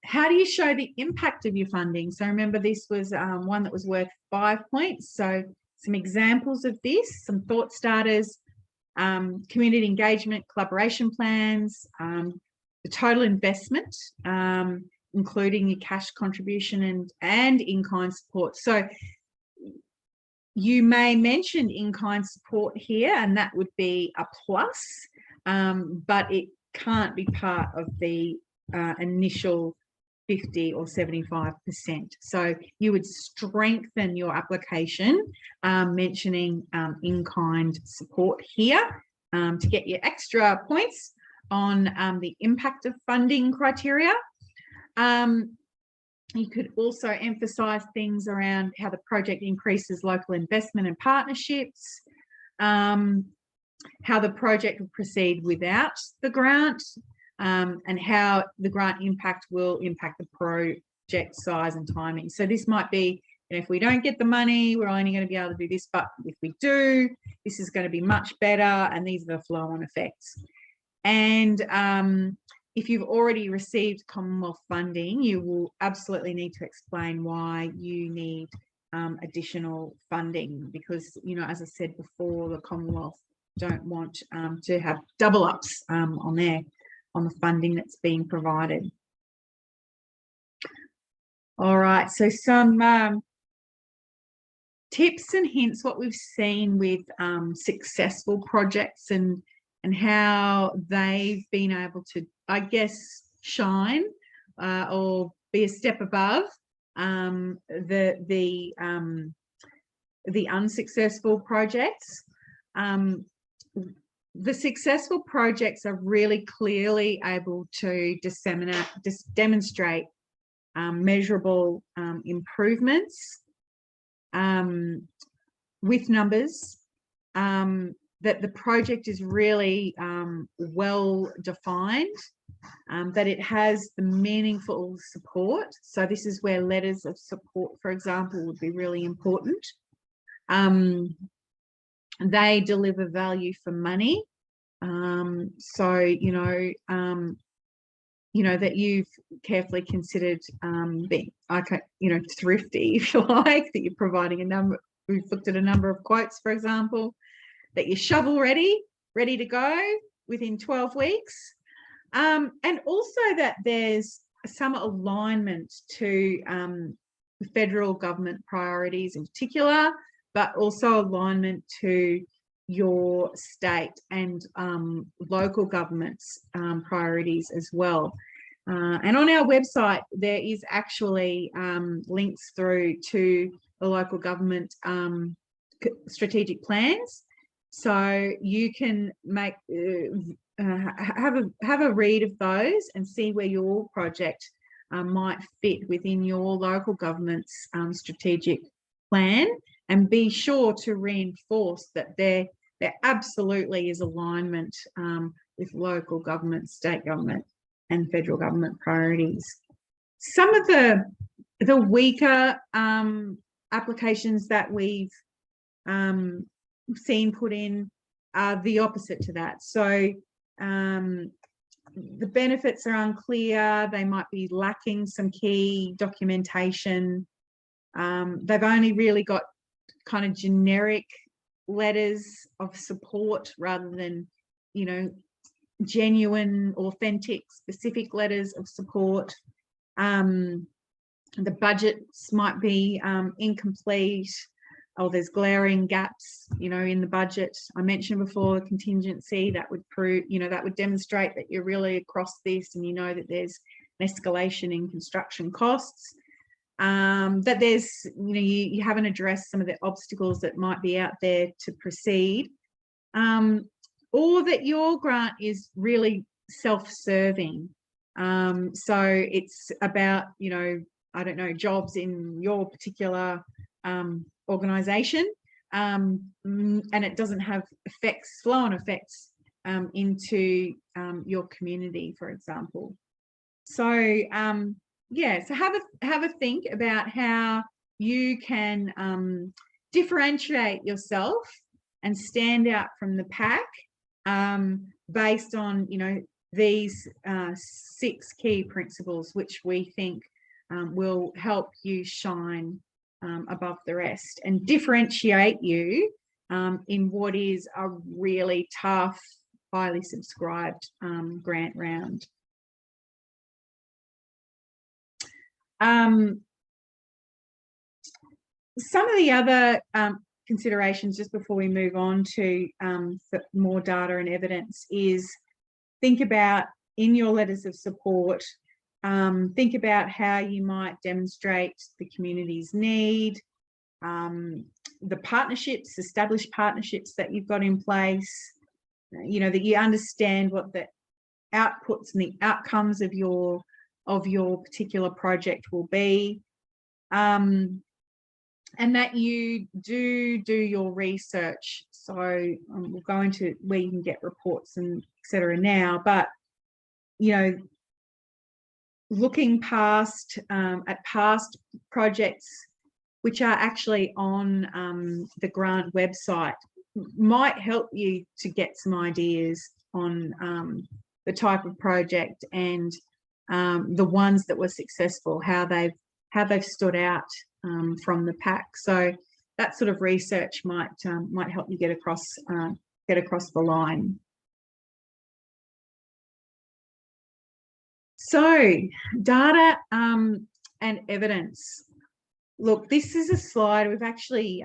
How do you show the impact of your funding? So remember, this was one that was worth 5 points. So some examples of this, some thought starters, community engagement, collaboration plans, the total investment, including your cash contribution and in-kind support. So you may mention in-kind support here, and that would be a plus, but it can't be part of the initial 50 or 75%. So you would strengthen your application mentioning in-kind support here to get your extra points on the impact of funding criteria. You could also emphasise things around how the project increases local investment and partnerships, how the project will proceed without the grant, and how the grant impact will impact the project size and timing. So this might be, you know, if we don't get the money, we're only going to be able to do this, but if we do, this is going to be much better, and these are the flow-on effects. And if you've already received Commonwealth funding, you will absolutely need to explain why you need additional funding, because, you know, as I said before, the Commonwealth don't want to have double ups on the funding that's being provided. All right, so some tips and hints, what we've seen with successful projects and how they've been able to, I guess, shine or be a step above the unsuccessful projects. The successful projects are really clearly able to demonstrate measurable improvements with numbers, that the project is really well defined, that it has the meaningful support. So this is where letters of support, for example, would be really important. They deliver value for money. So, you know, that you've carefully considered being, you know, thrifty, if you like, that you're providing a number. We've looked at a number of quotes, for example, that you're shovel ready to go within 12 weeks. And also that there's some alignment to federal government priorities in particular, but also alignment to your state and local government's priorities as well. And on our website, there is actually links through to the local government strategic plans. So you can make have a read of those and see where your project might fit within your local government's strategic plan, and be sure to reinforce that there absolutely is alignment with local government, state government, and federal government priorities. Some of the weaker applications that we've seen put in are the opposite to that. So the benefits are unclear. They might be lacking some key documentation. They've only really got kind of generic letters of support rather than, you know, genuine, authentic, specific letters of support. The budgets might be incomplete, or there's glaring gaps, you know, in the budget. I mentioned before the contingency that would prove, you know, that would demonstrate that you're really across this, and you know that there's an escalation in construction costs. That there's, you know, you haven't addressed some of the obstacles that might be out there to proceed, or that your grant is really self-serving. So it's about, you know, I don't know, jobs in your particular organisation, and it doesn't have flow-on effects into your community, for example. So yeah, so have a think about how you can differentiate yourself and stand out from the pack based on, you know, these 6 key principles, which we think will help you shine above the rest and differentiate you in what is a really tough, highly subscribed grant round. Some of the other considerations, just before we move on to more data and evidence, is think about in your letters of support, think about how you might demonstrate the community's need, the partnerships, established partnerships that you've got in place, you know, that you understand what the outputs and the outcomes of your particular project will be, and that you do your research. So we'll go into where you can get reports and etc. now, but you know, looking past at past projects which are actually on the grant website might help you to get some ideas on the type of project and the ones that were successful, how they've stood out from the pack. So that sort of research might help you get across the line. So data and evidence. Look, this is a slide we've actually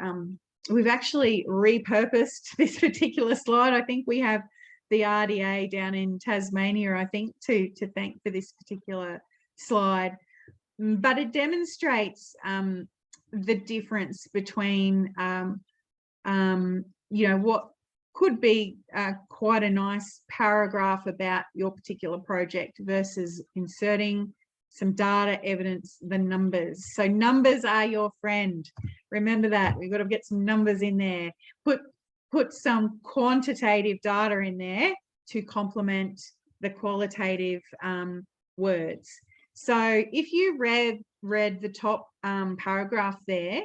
repurposed this particular slide. I think we have the RDA down in Tasmania, I think, to thank for this particular slide. But it demonstrates the difference between, you know, what could be quite a nice paragraph about your particular project versus inserting some data, evidence, the numbers. So numbers are your friend. Remember that. We've got to get some numbers in there. Put some quantitative data in there to complement the qualitative words. So if you read the top paragraph there,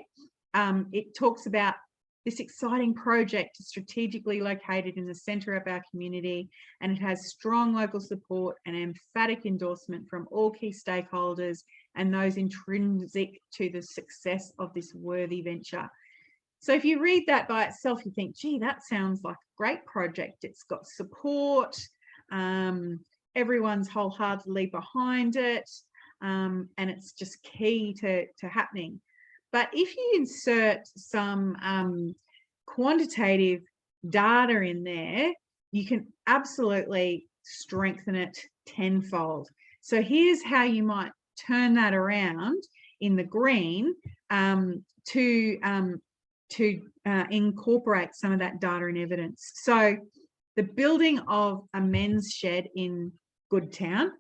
it talks about this exciting project is strategically located in the centre of our community, and it has strong local support and emphatic endorsement from all key stakeholders and those intrinsic to the success of this worthy venture. So if you read that by itself, you think, gee, that sounds like a great project. It's got support, everyone's wholeheartedly behind it, and it's just key to happening. But if you insert some quantitative data in there, you can absolutely strengthen it tenfold. So here's how you might turn that around in the green to incorporate some of that data and evidence. So the building of a men's shed in Goodtown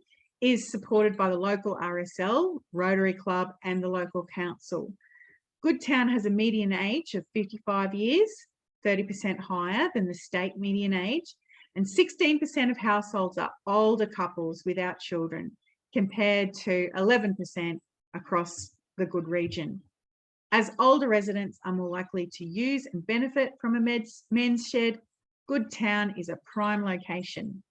is supported by the local RSL, Rotary Club, and the local council. Goodtown has a median age of 55 years, 30% higher than the state median age, and 16% of households are older couples without children, compared to 11% across the Good region. As older residents are more likely to use and benefit from a men's shed, Goodtown is a prime location.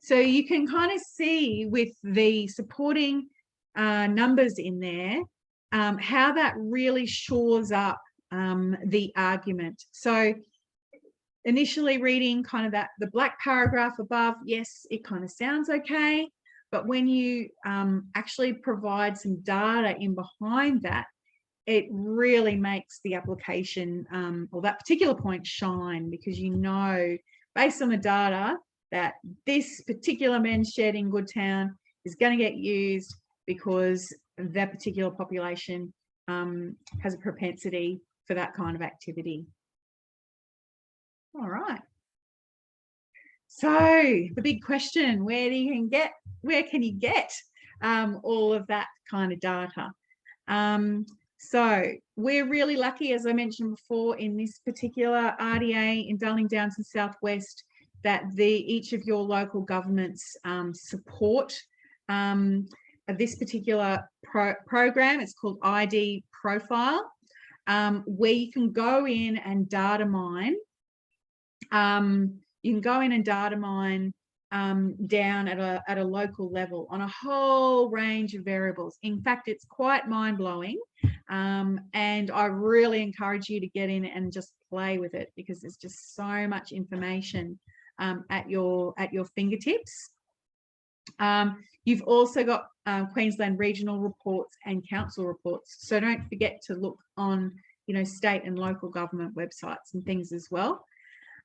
So you can kind of see with the supporting numbers in there, how that really shores up the argument. So initially reading kind of the black paragraph above, yes, it kind of sounds okay, but when you actually provide some data in behind that, it really makes the application or that particular point shine, because you know, based on the data, that this particular men's shed in Goodtown is going to get used because that particular population has a propensity for that kind of activity. All right. So the big question, where can you get all of that kind of data? So we're really lucky, as I mentioned before, in this particular RDA in Darling Downs and Southwest, that each of your local governments support this particular program. It's called ID Profile, where you can go in and data mine. You can go in and data mine down at a local level on a whole range of variables. In fact, it's quite mind-blowing, and I really encourage you to get in and just play with it, because there's just so much information at your fingertips. You've also got Queensland regional reports and council reports, so don't forget to look on state and local government websites and things as well.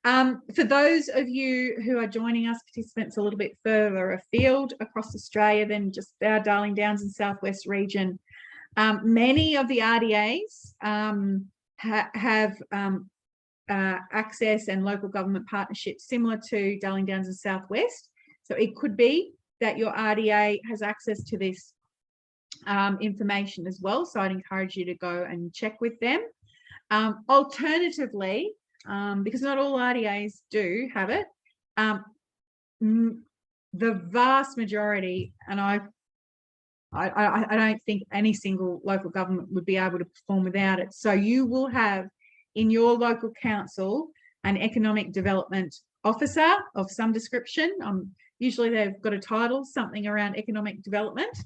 For those of you who are joining us, participants a little bit further afield across Australia than just our Darling Downs and Southwest region, many of the RDAs have access and local government partnerships similar to Darling Downs and Southwest. So it could be that your RDA has access to this information as well. So I'd encourage you to go and check with them. Alternatively, because not all RDAs do have it, the vast majority, and I don't think any single local government would be able to perform without it. So you will have in your local council an economic development officer of some description. Usually they've got a title, something around economic development,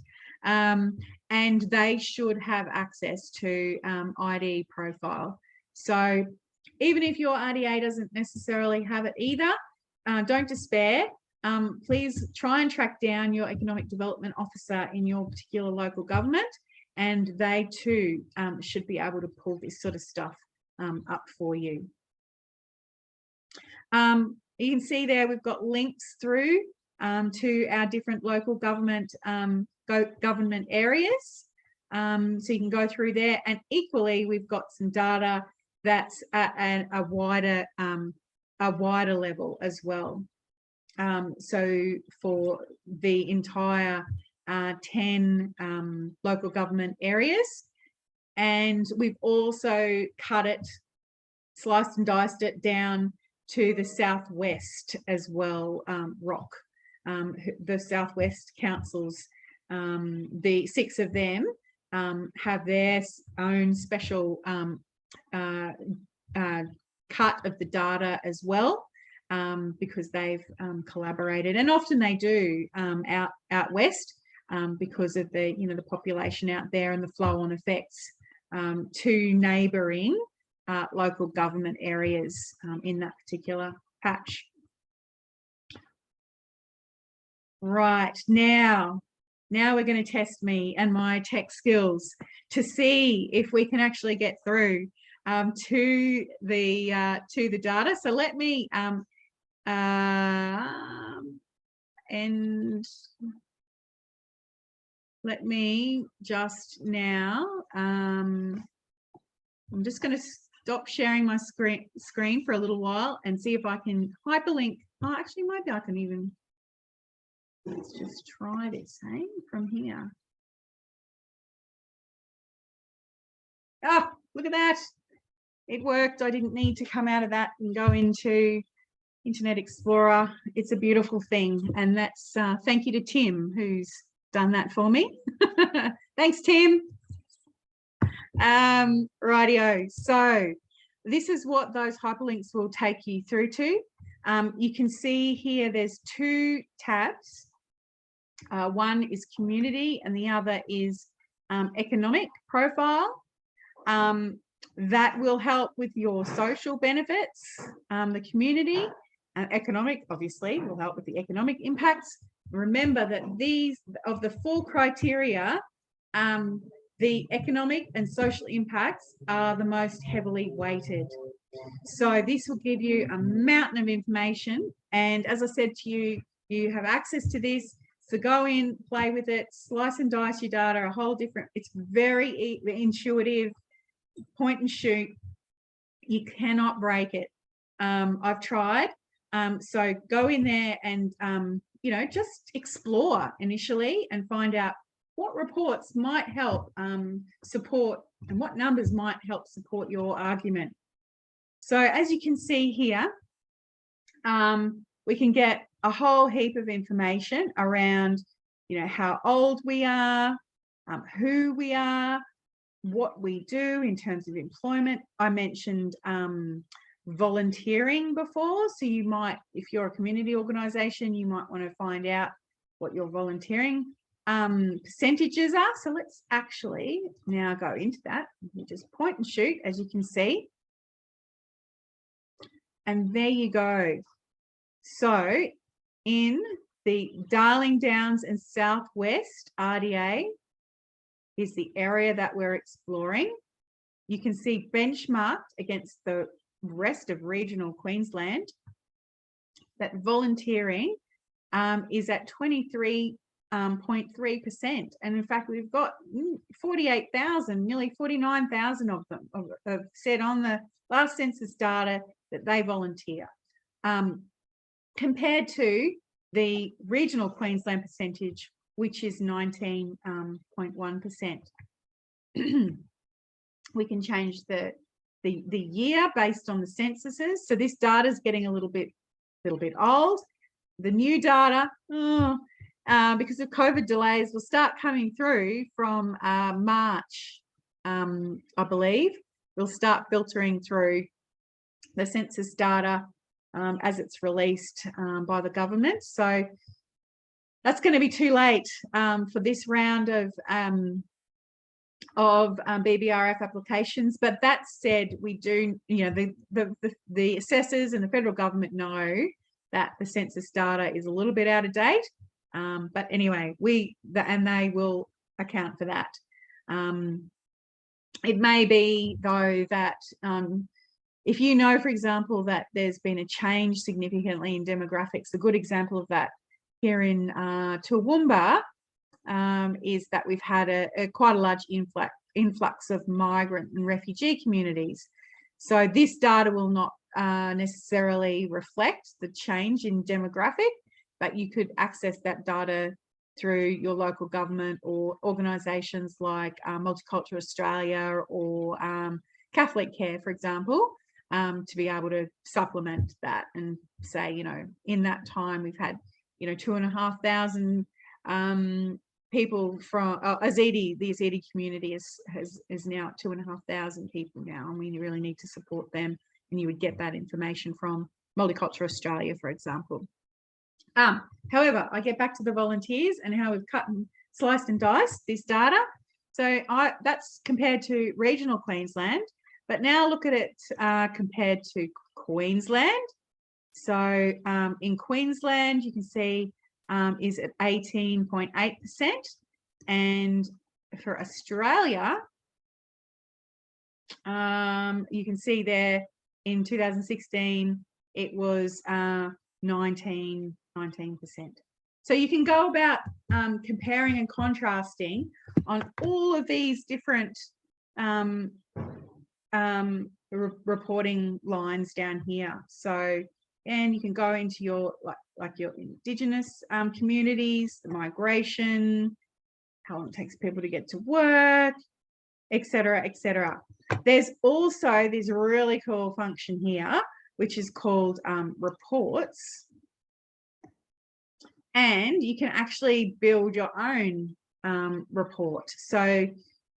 and they should have access to ID profile. So even if your RDA doesn't necessarily have it either, don't despair. Please try and track down your economic development officer in your particular local government, and they too should be able to pull this sort of stuff up for you. You can see there we've got links through to our different local government government areas, so you can go through there, and equally we've got some data that's at a wider level as well. So for the entire 10 local government areas, and we've also cut it, sliced and diced it down to the Southwest as well, Rock. The Southwest councils, the 6 of them have their own special cut of the data as well, because they've collaborated, and often they do out west, because of the the population out there and the flow-on effects to neighbouring local government areas in that particular patch. Right, now we're going to test me and my tech skills to see if we can actually get through to the data. So let me and let me just now I'm just going to stop sharing my screen for a little while and see if I can hyperlink. Oh, actually, maybe I can even, let's just try this, hey, from here. Oh, look at that. It worked. I didn't need to come out of that and go into Internet Explorer. It's a beautiful thing. And that's thank you to Tim, who's done that for me. Thanks, Tim. Rightio. So this is what those hyperlinks will take you through to. You can see here there's 2 tabs. One is community and the other is economic profile. That will help with your social benefits. The community economic, obviously, will help with the economic impacts. Remember that these, of the 4 criteria, the economic and social impacts are the most heavily weighted. So this will give you a mountain of information. And as I said to you, you have access to this. So go in, play with it, slice and dice your data, a whole different, it's very intuitive, point and shoot. You cannot break it. I've tried. So go in there and, just explore initially and find out what reports might help support and what numbers might help support your argument. So as you can see here, we can get a whole heap of information around, how old we are, who we are, what we do in terms of employment. I mentioned volunteering before. So you might, if you're a community organisation, you might want to find out what your volunteering percentages are. So let's actually now go into that. You just point and shoot, as you can see. And there you go. So in the Darling Downs and Southwest RDA is the area that we're exploring. You can see benchmarked against the rest of regional Queensland that volunteering is at 23.3%. And in fact, we've got 48,000, nearly 49,000 of them have said on the last census data that they volunteer, compared to the regional Queensland percentage, which is 19.1%. We can change the year based on the censuses. So this data is getting a little bit old. The new data, because of COVID delays, will start coming through from March, I believe. We'll start filtering through the census data as it's released by the government. So that's going to be too late for this round of BBRF applications. But that said, we do, the assessors and the federal government know that the census data is a little bit out of date. But anyway, and they will account for that. It may be, though, that if you know, for example, that there's been a change significantly in demographics, a good example of that here in Toowoomba is that we've had quite a large influx of migrant and refugee communities. So this data will not necessarily reflect the change in demographic, but you could access that data through your local government or organisations like Multicultural Australia or Catholic Care, for example, to be able to supplement that and say, in that time we've had, 2,500 people from Azedi. The Azedi community is now at 2,500 people now, and we really need to support them. And you would get that information from Multicultural Australia, for example. However, I get back to the volunteers and how we've cut and sliced and diced this data. So that's compared to regional Queensland, but now look at it compared to Queensland. So in Queensland, you can see is at 18.8%, and for Australia, you can see there in 2016 it was 19%. So you can go about comparing and contrasting on all of these different reporting lines down here. So, and you can go into your like your Indigenous communities, the migration, how long it takes people to get to work, etc., etc. There's also this really cool function here, which is called reports. And you can actually build your own report. So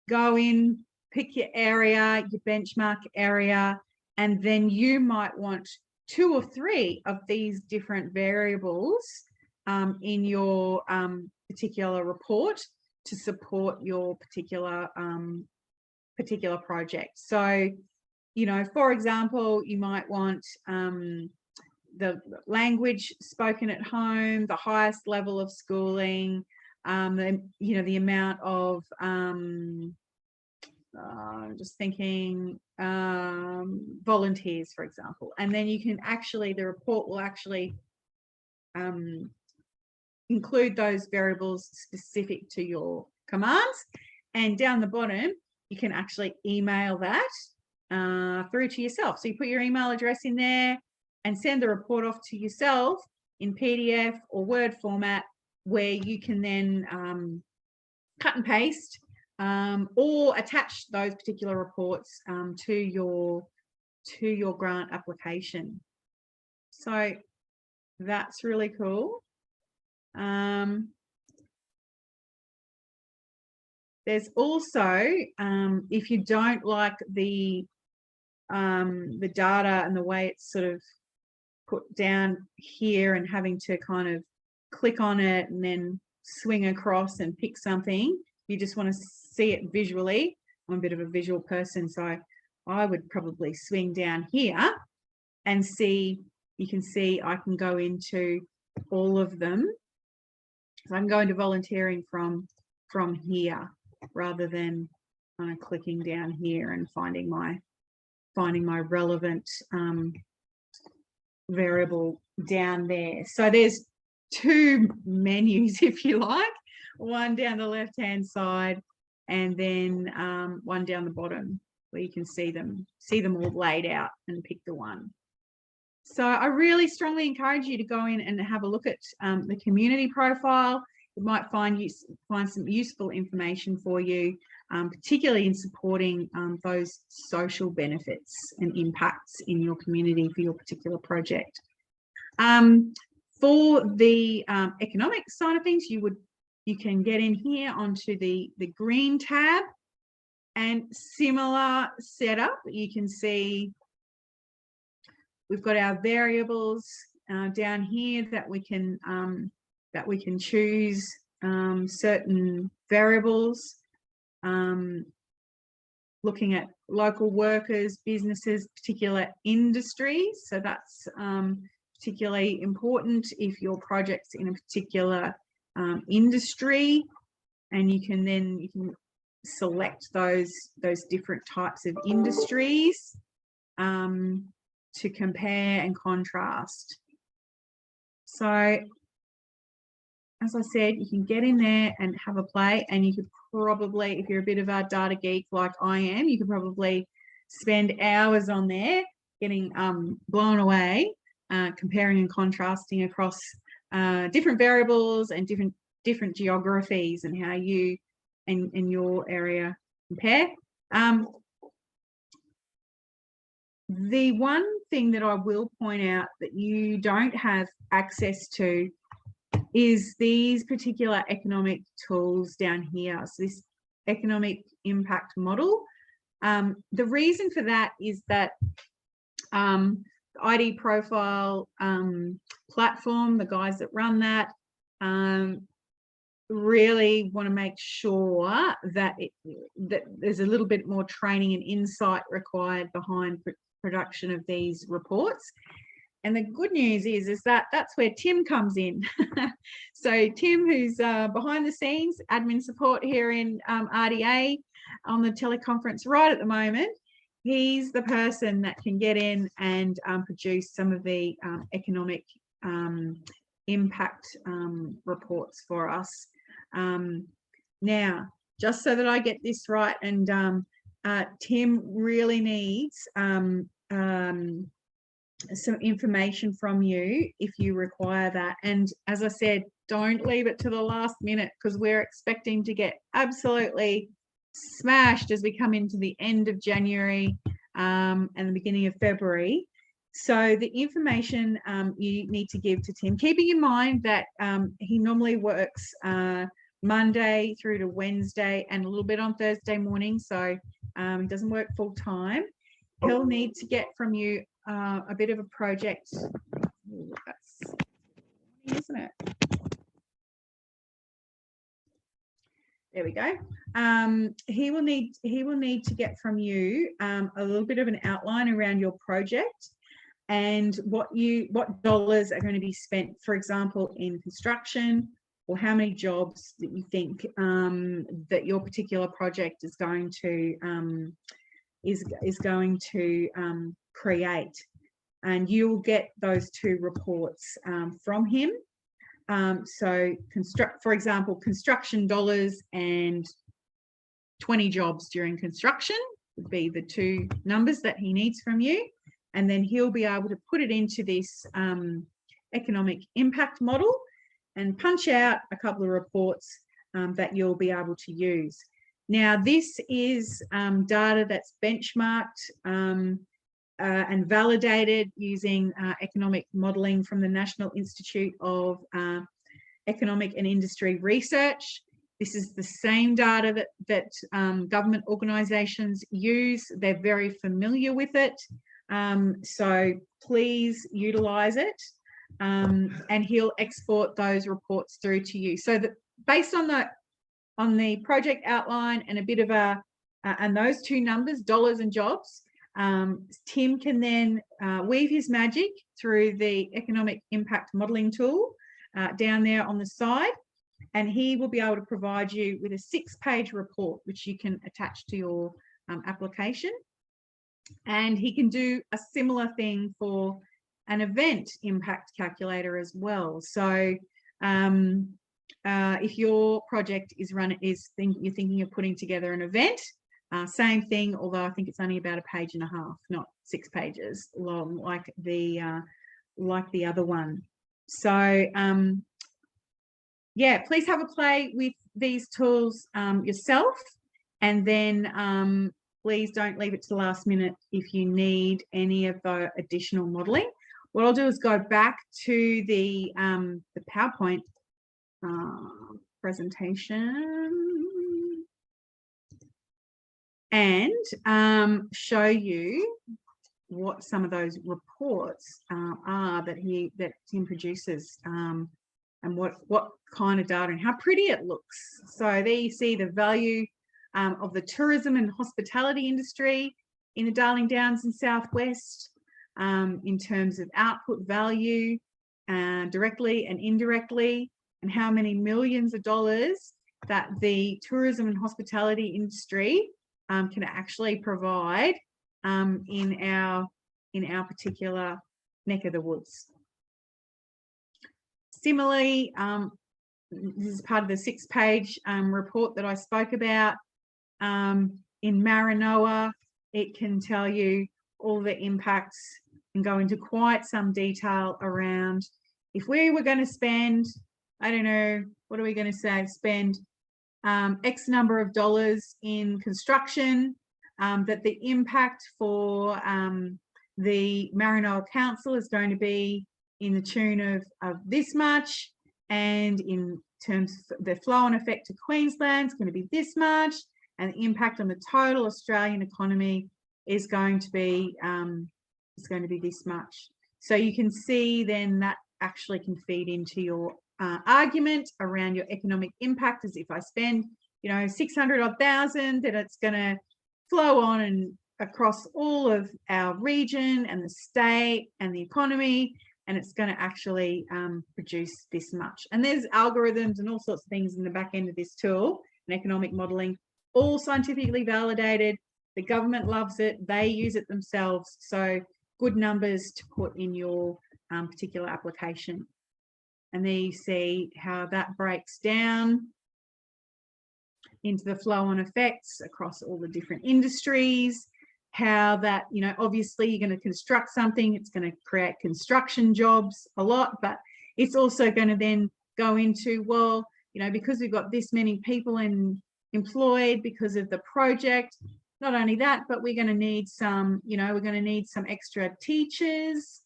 go in, pick your area, your benchmark area, and then you might want 2 or 3 of these different variables in your particular report to support your particular project. So, for example, you might want the language spoken at home, the highest level of schooling, the amount of just thinking volunteers, for example. And then you can actually, the report will actually include those variables specific to your commands. And down the bottom, you can actually email that through to yourself. So you put your email address in there and send the report off to yourself in PDF or Word format, where you can then cut and paste or attach those particular reports to your grant application. So that's really cool. There's also, if you don't like the the data and the way it's sort of put down here and having to kind of click on it and then swing across and pick something. You just want to see it visually. I'm a bit of a visual person, so I would probably swing down here and see. You can see I can go into all of them. So I'm going to volunteering from here rather than kind of clicking down here and finding my relevant variable down there. So there's two menus, if you like, one down the left hand side and then one down the bottom where you can see them all laid out and pick the one. So I really strongly encourage you to go in and have a look at the community profile. You might find some useful information for you, particularly in supporting those social benefits and impacts in your community for your particular project. For the economic side of things, you can get in here onto the green tab, and similar setup. You can see we've got our variables down here that we can choose certain variables, looking at local workers, businesses, particular industries. So that's particularly important if your project's in a particular industry, and you can select those different types of industries to compare and contrast. So as I said, you can get in there and have a play, and you could probably, if you're a bit of a data geek like I am, you could probably spend hours on there getting blown away, comparing and contrasting across different variables and different geographies and how you and your area compare. The one thing that I will point out that you don't have access to is these particular economic tools down here. So this economic impact model. The reason for that is that ID Profile platform, the guys that run that, really want to make sure that there's a little bit more training and insight required behind production of these reports. And the good news is that that's where Tim comes in. So Tim, who's behind the scenes, admin support here in RDA on the teleconference right at the moment, he's the person that can get in and produce some of the economic impact reports for us. Now, just so that I get this right, and Tim really needs some information from you if you require that. And as I said, don't leave it to the last minute, because we're expecting to get absolutely smashed as we come into the end of January and the beginning of February. So the information you need to give to Tim, keeping in mind that he normally works Monday through to Wednesday and a little bit on Thursday morning, so he doesn't work full time. He'll need to get from you a bit of a project. Ooh, that's, isn't it? There we go. He will need to get from you a little bit of an outline around your project and what dollars are going to be spent, for example, in construction, or how many jobs that you think that your particular project is going to create, and you'll get those two reports from him. So for example, construction dollars and 20 jobs during construction would be the two numbers that he needs from you, and then he'll be able to put it into this economic impact model and punch out a couple of reports that you'll be able to use. Now, this is data that's benchmarked and validated using economic modelling from the National Institute of Economic and Industry Research. This is the same data that government organisations use. They're very familiar with it. So please utilise it. And he'll export those reports through to you. So that based on the project outline and a bit of and those two numbers, dollars and jobs, Tim can then weave his magic through the economic impact modelling tool down there on the side, and he will be able to provide you with a 6-page report which you can attach to your application. And he can do a similar thing for an event impact calculator as well. So if your project is you're thinking of putting together an event, same thing, although I think it's only about 1.5 pages, not 6 pages long like the other one. So yeah, please have a play with these tools yourself, and then please don't leave it to the last minute if you need any of the additional modelling. What I'll do is go back to the PowerPoint presentation and show you what some of those reports are that Tim produces, and what kind of data and how pretty it looks. So there you see the value of the tourism and hospitality industry in the Darling Downs and Southwest, in terms of output value, directly and indirectly, and how many millions of dollars that the tourism and hospitality industry can actually provide in our particular neck of the woods. Similarly, this is part of the 6-page report that I spoke about. In Maranoa, it can tell you all the impacts and go into quite some detail around if we were going to spend, I don't know, what are we going to say, spend X number of dollars in construction, that the impact for the Maranoa Council is going to be in the tune of this much, and in terms of the flow-on effect to Queensland is going to be this much, and the impact on the total Australian economy is going to be this much. So you can see then that actually can feed into your argument around your economic impact, as if I spend, 600,000, then it's going to flow on and across all of our region and the state and the economy, and it's going to actually produce this much. And there's algorithms and all sorts of things in the back end of this tool, and economic modelling, all scientifically validated. The government loves it. They use it themselves. So good numbers to put in your particular application. And there you see how that breaks down into the flow-on effects across all the different industries, how that, obviously you're going to construct something, it's going to create construction jobs a lot, but it's also going to then go into, well, because we've got this many people employed because of the project, not only that, but we're going to need some, some extra teachers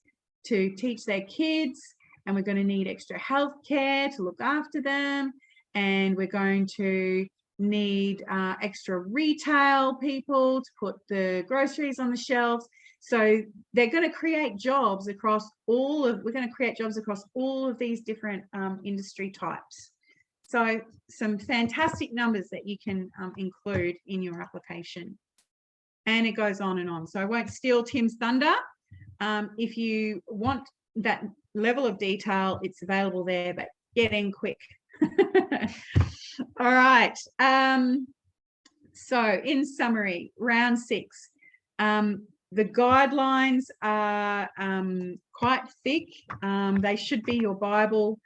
to teach their kids, and we're going to need extra healthcare to look after them, and we're going to need extra retail people to put the groceries on the shelves. So they're going to create jobs across we're going to create jobs across all of these different industry types. So some fantastic numbers that you can include in your application. And it goes on and on. So I won't steal Tim's thunder. If you want that level of detail, it's available there, but get in quick. All right. So in summary, round 6, the guidelines are quite thick. They should be your Bible.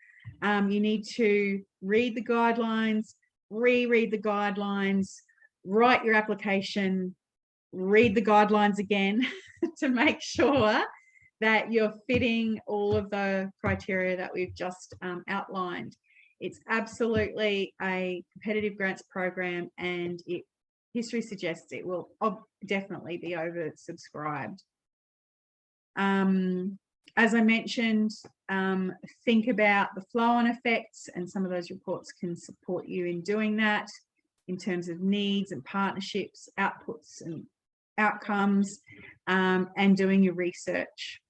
You need to read the guidelines, reread the guidelines, write your application, read the guidelines again to make sure that you're fitting all of the criteria that we've just outlined. It's absolutely a competitive grants program, and history suggests it will definitely be oversubscribed. As I mentioned, think about the flow-on effects, and some of those reports can support you in doing that in terms of needs and partnerships, outputs and outcomes, and doing your research.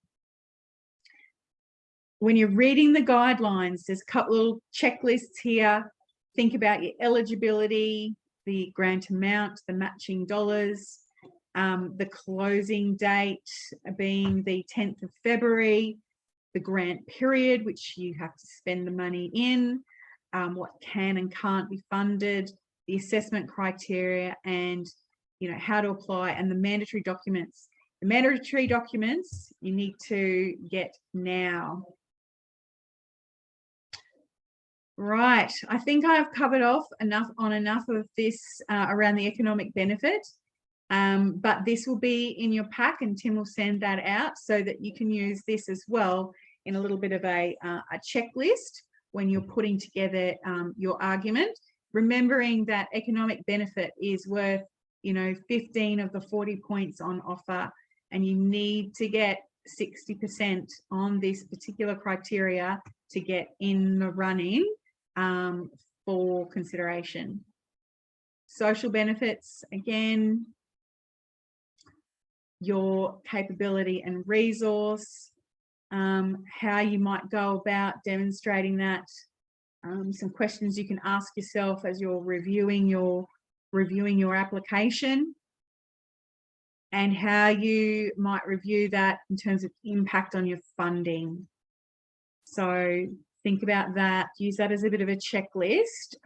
When you're reading the guidelines, there's a couple of checklists here. Think about your eligibility, the grant amount, the matching dollars, the closing date being the 10th of February, the grant period, which you have to spend the money in, what can and can't be funded, the assessment criteria, and how to apply, and the mandatory documents. The mandatory documents you need to get now. Right, I think I've covered off enough of this around the economic benefit, but this will be in your pack, and Tim will send that out so that you can use this as well in a little bit of a checklist when you're putting together your argument, remembering that economic benefit is worth 15 of the 40 points on offer, and you need to get 60% on this particular criteria to get in the running for consideration. Social benefits, again, your capability and resource, how you might go about demonstrating that, some questions you can ask yourself as you're reviewing your application, and how you might review that in terms of impact on your funding. So think about that, use that as a bit of a checklist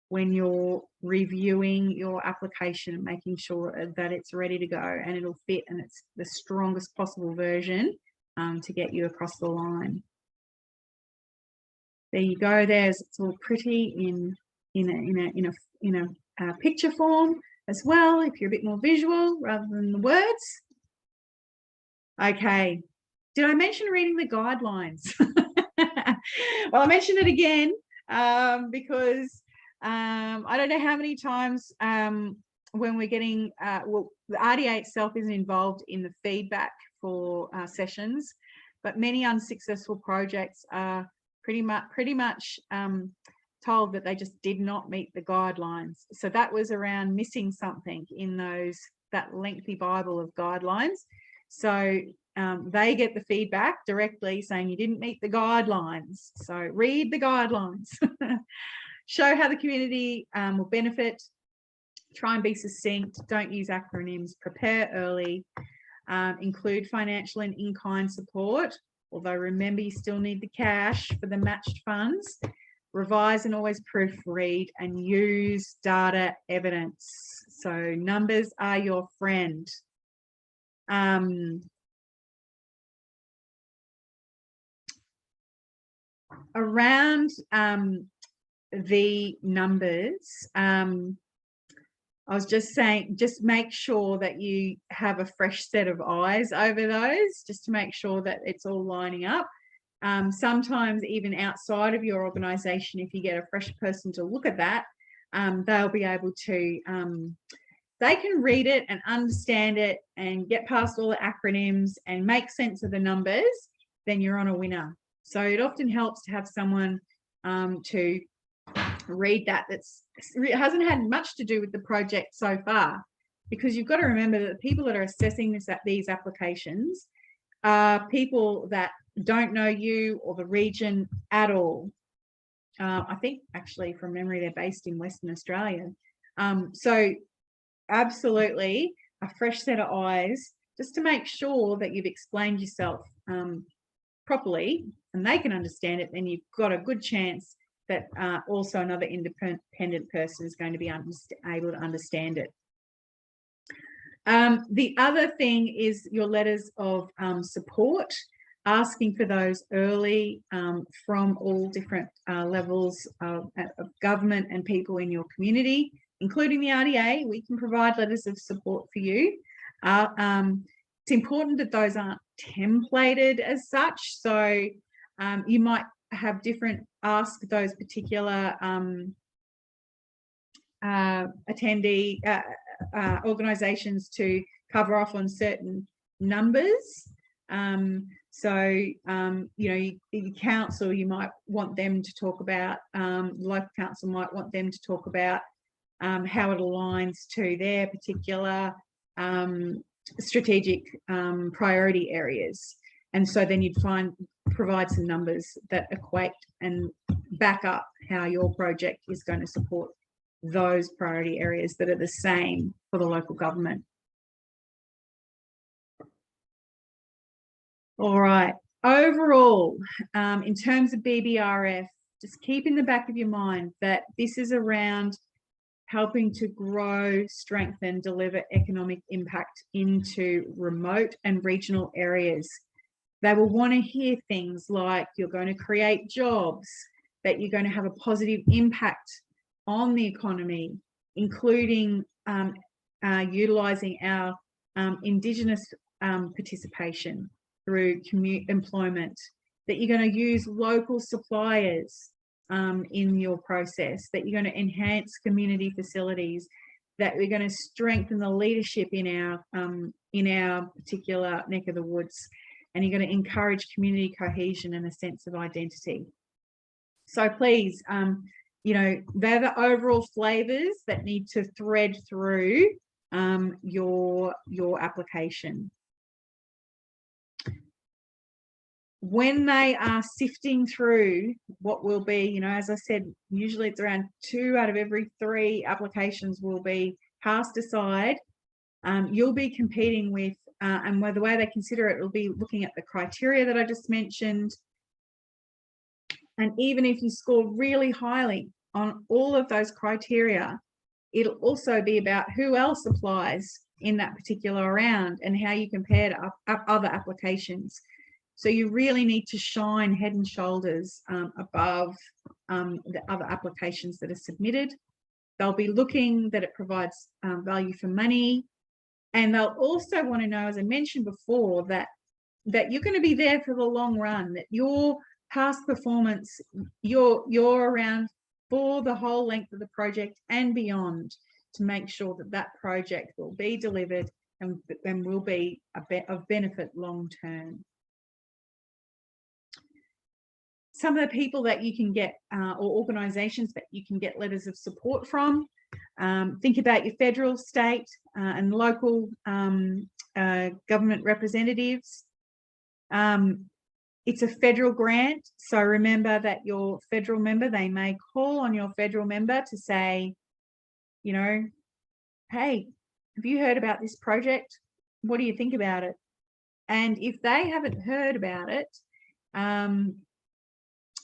when you're reviewing your application and making sure that it's ready to go and it'll fit and it's the strongest possible version to get you across the line. There you go. It's all pretty in a picture form as well, if you're a bit more visual rather than the words. Okay, did I mention reading the guidelines? Well, I mentioned it again because I don't know how many times when we're getting, well, the RDA itself isn't involved in the feedback for sessions, but many unsuccessful projects are pretty much told that they just did not meet the guidelines. So that was around missing something in that lengthy Bible of guidelines. So they get the feedback directly saying you didn't meet the guidelines. So read the guidelines. Show how the community will benefit. Try and be succinct. Don't use acronyms. Prepare early. Include financial and in-kind support, although remember you still need the cash for the matched funds. Revise and always proofread, and use data evidence. So numbers are your friend. Around the numbers, I was just saying, just make sure that you have a fresh set of eyes over those, just to make sure that it's all lining up. Sometimes even outside of your organisation, if you get a fresh person to look at that, they'll be able to, they can read it and understand it and get past all the acronyms and make sense of the numbers, then you're on a winner. So it often helps to have someone to read that it hasn't had much to do with the project so far, because you've got to remember that the people that are assessing these applications are people that don't know you or the region at all. I think actually from memory they're based in Western Australia. So absolutely a fresh set of eyes, just to make sure that you've explained yourself properly and they can understand it, then you've got a good chance that also another independent person is going to be able to understand it. The other thing is your letters of support, asking for those early from all different levels of government and people in your community, including the RDA. We can provide letters of support for you. It's important that those aren't templated as such. So you might have ask those particular attendee organisations to cover off on certain numbers. So, your council, you might want them to talk about, local council might want them to talk about how it aligns to their particular strategic priority areas. And so then you'd provide some numbers that equate and back up how your project is going to support those priority areas that are the same for the local government. All right. Overall, in terms of BBRF, just keep in the back of your mind that this is around helping to grow, strengthen, deliver economic impact into remote and regional areas. They will want to hear things like you're going to create jobs, that you're going to have a positive impact on the economy, including utilising our Indigenous participation through employment, that you're going to use local suppliers in your process, that you're going to enhance community facilities, that we're going to strengthen the leadership in our particular neck of the woods, and you're going to encourage community cohesion and a sense of identity. So please, they're the overall flavours that need to thread through your application. When they are sifting through what will be, as I said, usually it's around 2 out of every 3 applications will be cast aside. You'll be competing with, and the way they consider it will be looking at the criteria that I just mentioned. And even if you score really highly on all of those criteria, it'll also be about who else applies in that particular round and how you compare to other applications. So you really need to shine head and shoulders above the other applications that are submitted. They'll be looking that it provides value for money. And they'll also want to know, as I mentioned before, that you're going to be there for the long run, that your past performance, you're around for the whole length of the project and beyond, to make sure that that project will be delivered and will be of benefit long term. Some of the people that you can get, or organisations that you can get letters of support from, think about your federal, state and local government representatives. It's a federal grant, so remember that your federal member, they may call on your federal member to say, hey, have you heard about this project? What do you think about it? And if they haven't heard about it,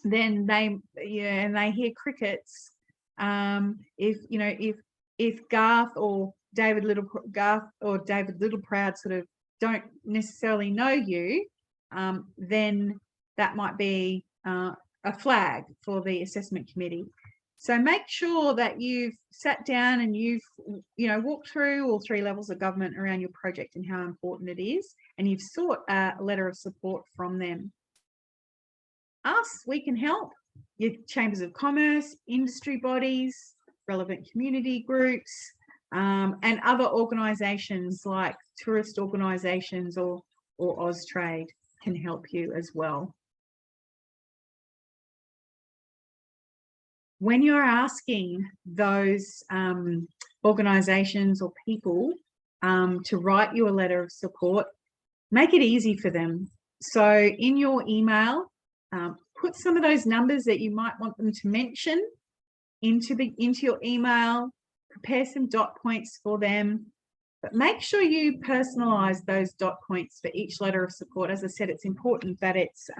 then they hear crickets. If Garth or David Littleproud sort of don't necessarily know you, then that might be a flag for the assessment committee. So make sure that you've sat down and you've walked through all 3 levels of government around your project and how important it is, and you've sought a letter of support from them. Us, we can help. Your chambers of commerce, industry bodies, relevant community groups, and other organisations like tourist organisations or Austrade can help you as well. When you're asking those organisations or people to write you a letter of support, make it easy for them. So in your email, put some of those numbers that you might want them to mention into your email, prepare some dot points for them, but make sure you personalize those dot points for each letter of support. As I said, it's important that it's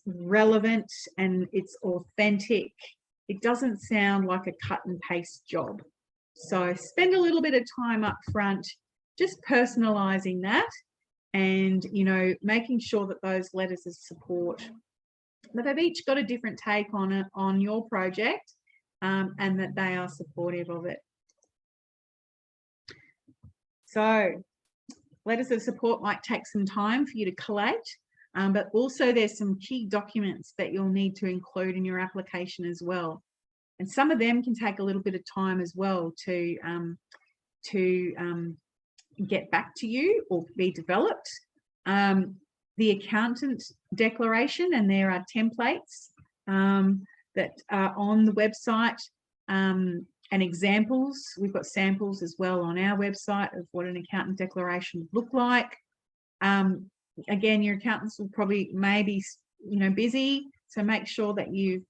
relevant and it's authentic. It doesn't sound like a cut and paste job. So spend a little bit of time up front just personalizing that, and making sure that those letters of support, that they've each got a different take on your project, and that they are supportive of it. So letters of support might take some time for you to collate, but also there's some key documents that you'll need to include in your application as well, and some of them can take a little bit of time as well to get back to you or be developed. The accountant declaration, and there are templates that are on the website, and examples. We've got samples as well on our website of what an accountant declaration would look like. Again, your accountants will probably maybe busy, so make sure that you've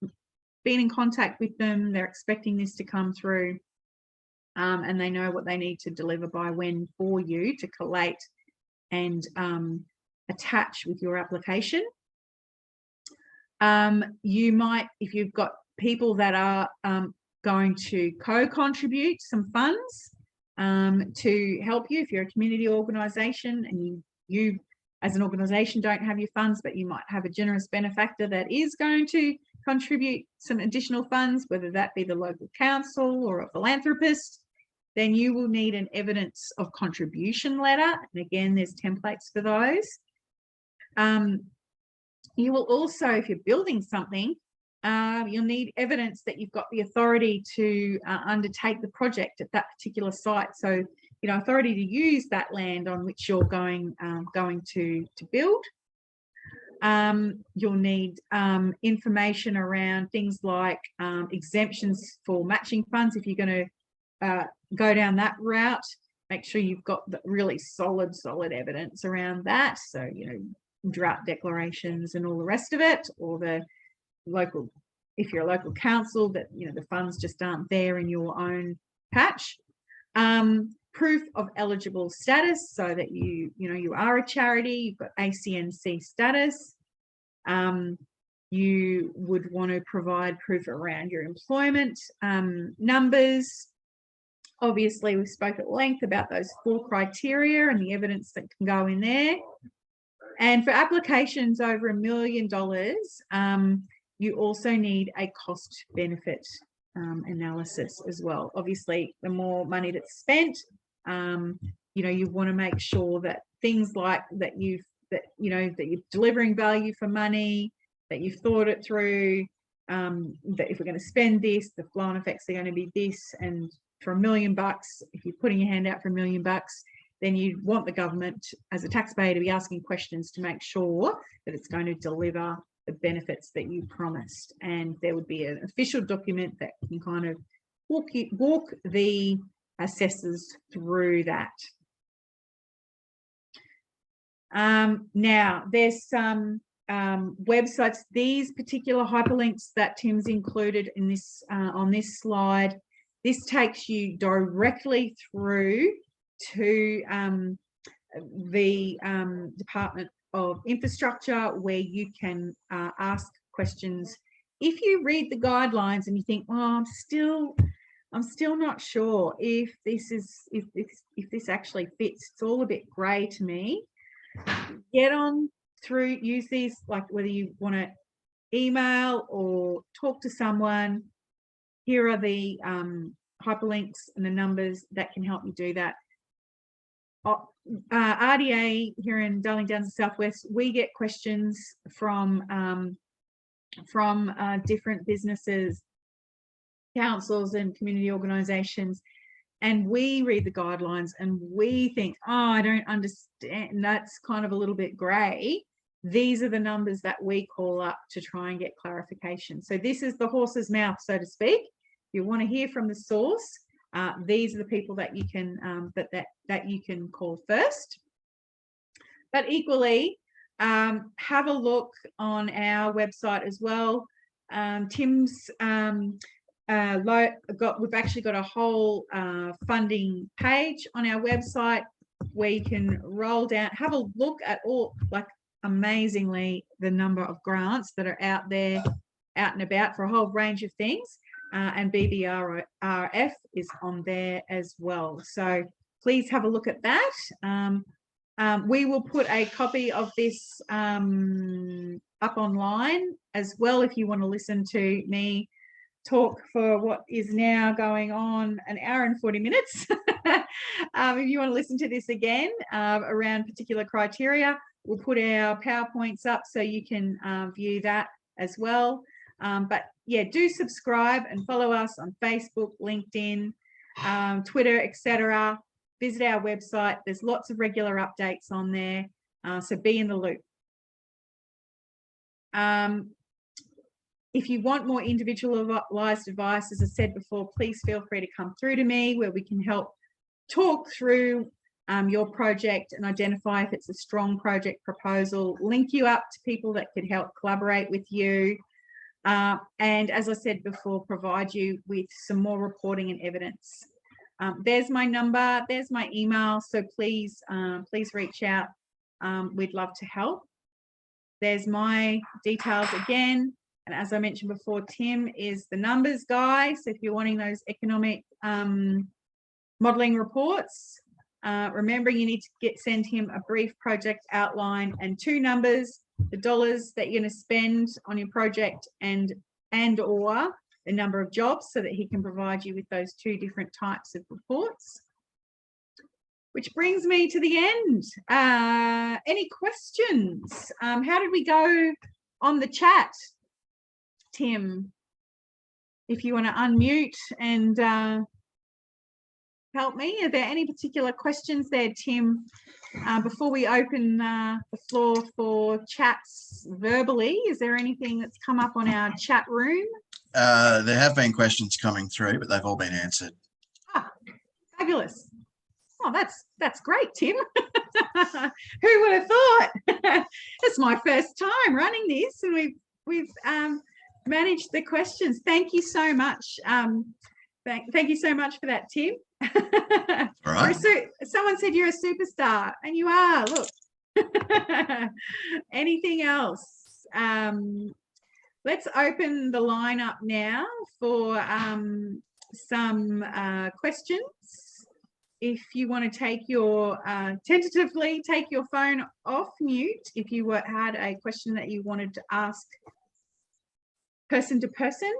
been in contact with them. They're expecting this to come through, and they know what they need to deliver by when for you to collate and attach with your application. You might, if you've got people that are going to co-contribute some funds to help you, if you're a community organisation and you as an organisation don't have your funds, but you might have a generous benefactor that is going to contribute some additional funds, whether that be the local council or a philanthropist, then you will need an evidence of contribution letter. And again, there's templates for those. You will also, if you're building something, you'll need evidence that you've got the authority to undertake the project at that particular site. So, authority to use that land on which you're going to build. You'll need information around things like exemptions for matching funds. If you're going to go down that route, make sure you've got the really solid evidence around that. So, drought declarations and all the rest of it, or the local, if you're a local council, that the funds just aren't there in your own patch. Proof of eligible status, so that you are a charity, you've got ACNC status. You would want to provide proof around your employment numbers. Obviously, we spoke at length about those 4 criteria and the evidence that can go in there. And for applications over $1 million, you also need a cost benefit analysis as well. Obviously, the more money that's spent, you want to make sure that things like that you're delivering value for money, that you've thought it through, that if we're going to spend this, the flow-on effects are going to be this, and for $1 million, if you're putting your hand out for $1 million, then you want the government as a taxpayer to be asking questions to make sure that it's going to deliver the benefits that you promised. And there would be an official document that can kind of walk the assessors through that. Now, there's some websites. These particular hyperlinks that Tim's included in this on this slide, this takes you directly through to the Department of Infrastructure, where you can ask questions. If you read the guidelines and you think, I'm still not sure if this actually fits, it's all a bit grey to me, get on through, use these, like whether you want to email or talk to someone. Here are the hyperlinks and the numbers that can help you do that. RDA here in Darling Downs and Southwest, we get questions from different businesses, councils and community organisations, and we read the guidelines and we think, I don't understand, that's kind of a little bit grey. These are the numbers that we call up to try and get clarification. So this is the horse's mouth, so to speak. If you want to hear from the source, these are the people that you can that you can call first. But equally, have a look on our website as well. Tim's we've actually got a whole funding page on our website where you can roll down, have a look at all, like amazingly, the number of grants that are out there, out and about for a whole range of things. And BBRF is on there as well. So please have a look at that. We will put a copy of this up online as well if you want to listen to me talk for what is now going on an hour and 40 minutes. If you want to listen to this again around particular criteria, we'll put our PowerPoints up so you can view that as well. But yeah, do subscribe and follow us on Facebook, LinkedIn, Twitter, etc. visit our website. There's lots of regular updates on there, so be in the loop. If you want more individualized advice, as I said before, please feel free to come through to me where we can help talk through your project and identify if it's a strong project proposal, link you up to people that could help collaborate with you. And as I said before, provide you with some more reporting and evidence. There's my number, there's my email, so please, please reach out. We'd love to help. There's my details again. And as I mentioned before, Tim is the numbers guy. So if you're wanting those economic modelling reports, remembering you need to send him a brief project outline and 2 numbers, the dollars that you're going to spend on your project and or the number of jobs, so that he can provide you with those 2 different types of reports. Which brings me to the end. Any questions? How did we go on the chat, Tim? If you want to unmute and help me. Are there any particular questions there, Tim, before we open the floor for chats verbally? Is there anything that's come up on our chat room? There have been questions coming through, but they've all been answered. Ah, fabulous. Oh, that's great, Tim. Who would have thought? It's my first time running this, and we've managed the questions. Thank you so much. Thank you so much for that, Tim. All right. Someone said you're a superstar, and you are. Look. Anything else? Let's open the line up now for some questions. If you want to take your tentatively take your phone off mute if you had a question that you wanted to ask person to person.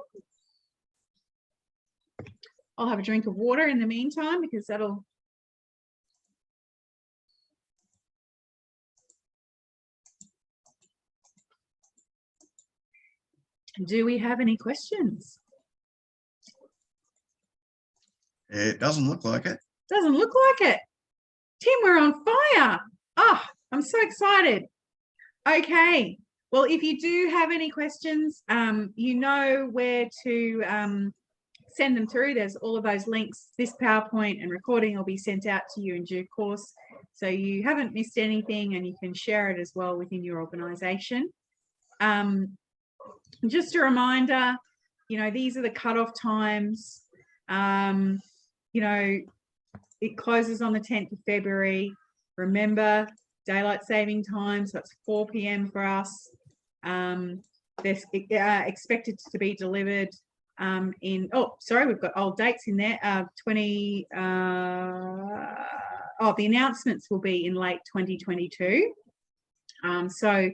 I'll have a drink of water in the meantime, because that'll... Do we have any questions? It doesn't look like it. Doesn't look like it. Tim, we're on fire. Oh, I'm so excited. Okay. Well, if you do have any questions, you know where to send them through. There's all of those links. This PowerPoint and recording will be sent out to you in due course, so you haven't missed anything, and you can share it as well within your organisation. Just a reminder, you know, these are the cutoff times. You know, it closes on the 10th of February. Remember, daylight saving time, so it's 4 p.m. for us. They're expected to be delivered in, oh, sorry, we've got old dates in there. The announcements will be in late 2022. So,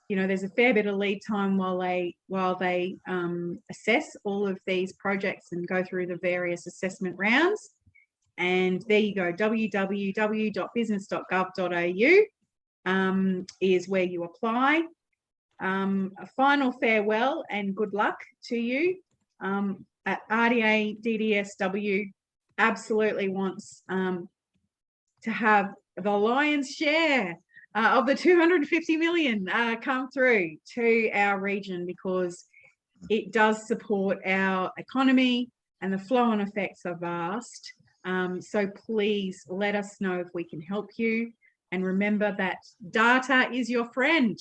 you know, there's a fair bit of lead time while they assess all of these projects and go through the various assessment rounds. And there you go, www.business.gov.au is where you apply. A final farewell and good luck to you. At RDA DDSW absolutely wants to have the lion's share of the 250 million come through to our region, because it does support our economy, and the flow-on effects are vast. So please let us know if we can help you, and remember that data is your friend.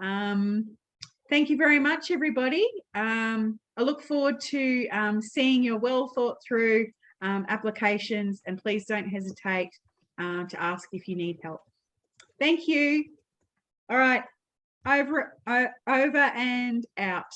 Thank you very much, everybody. I look forward to seeing your well thought through applications, and please don't hesitate to ask if you need help. Thank you. All right, over and out.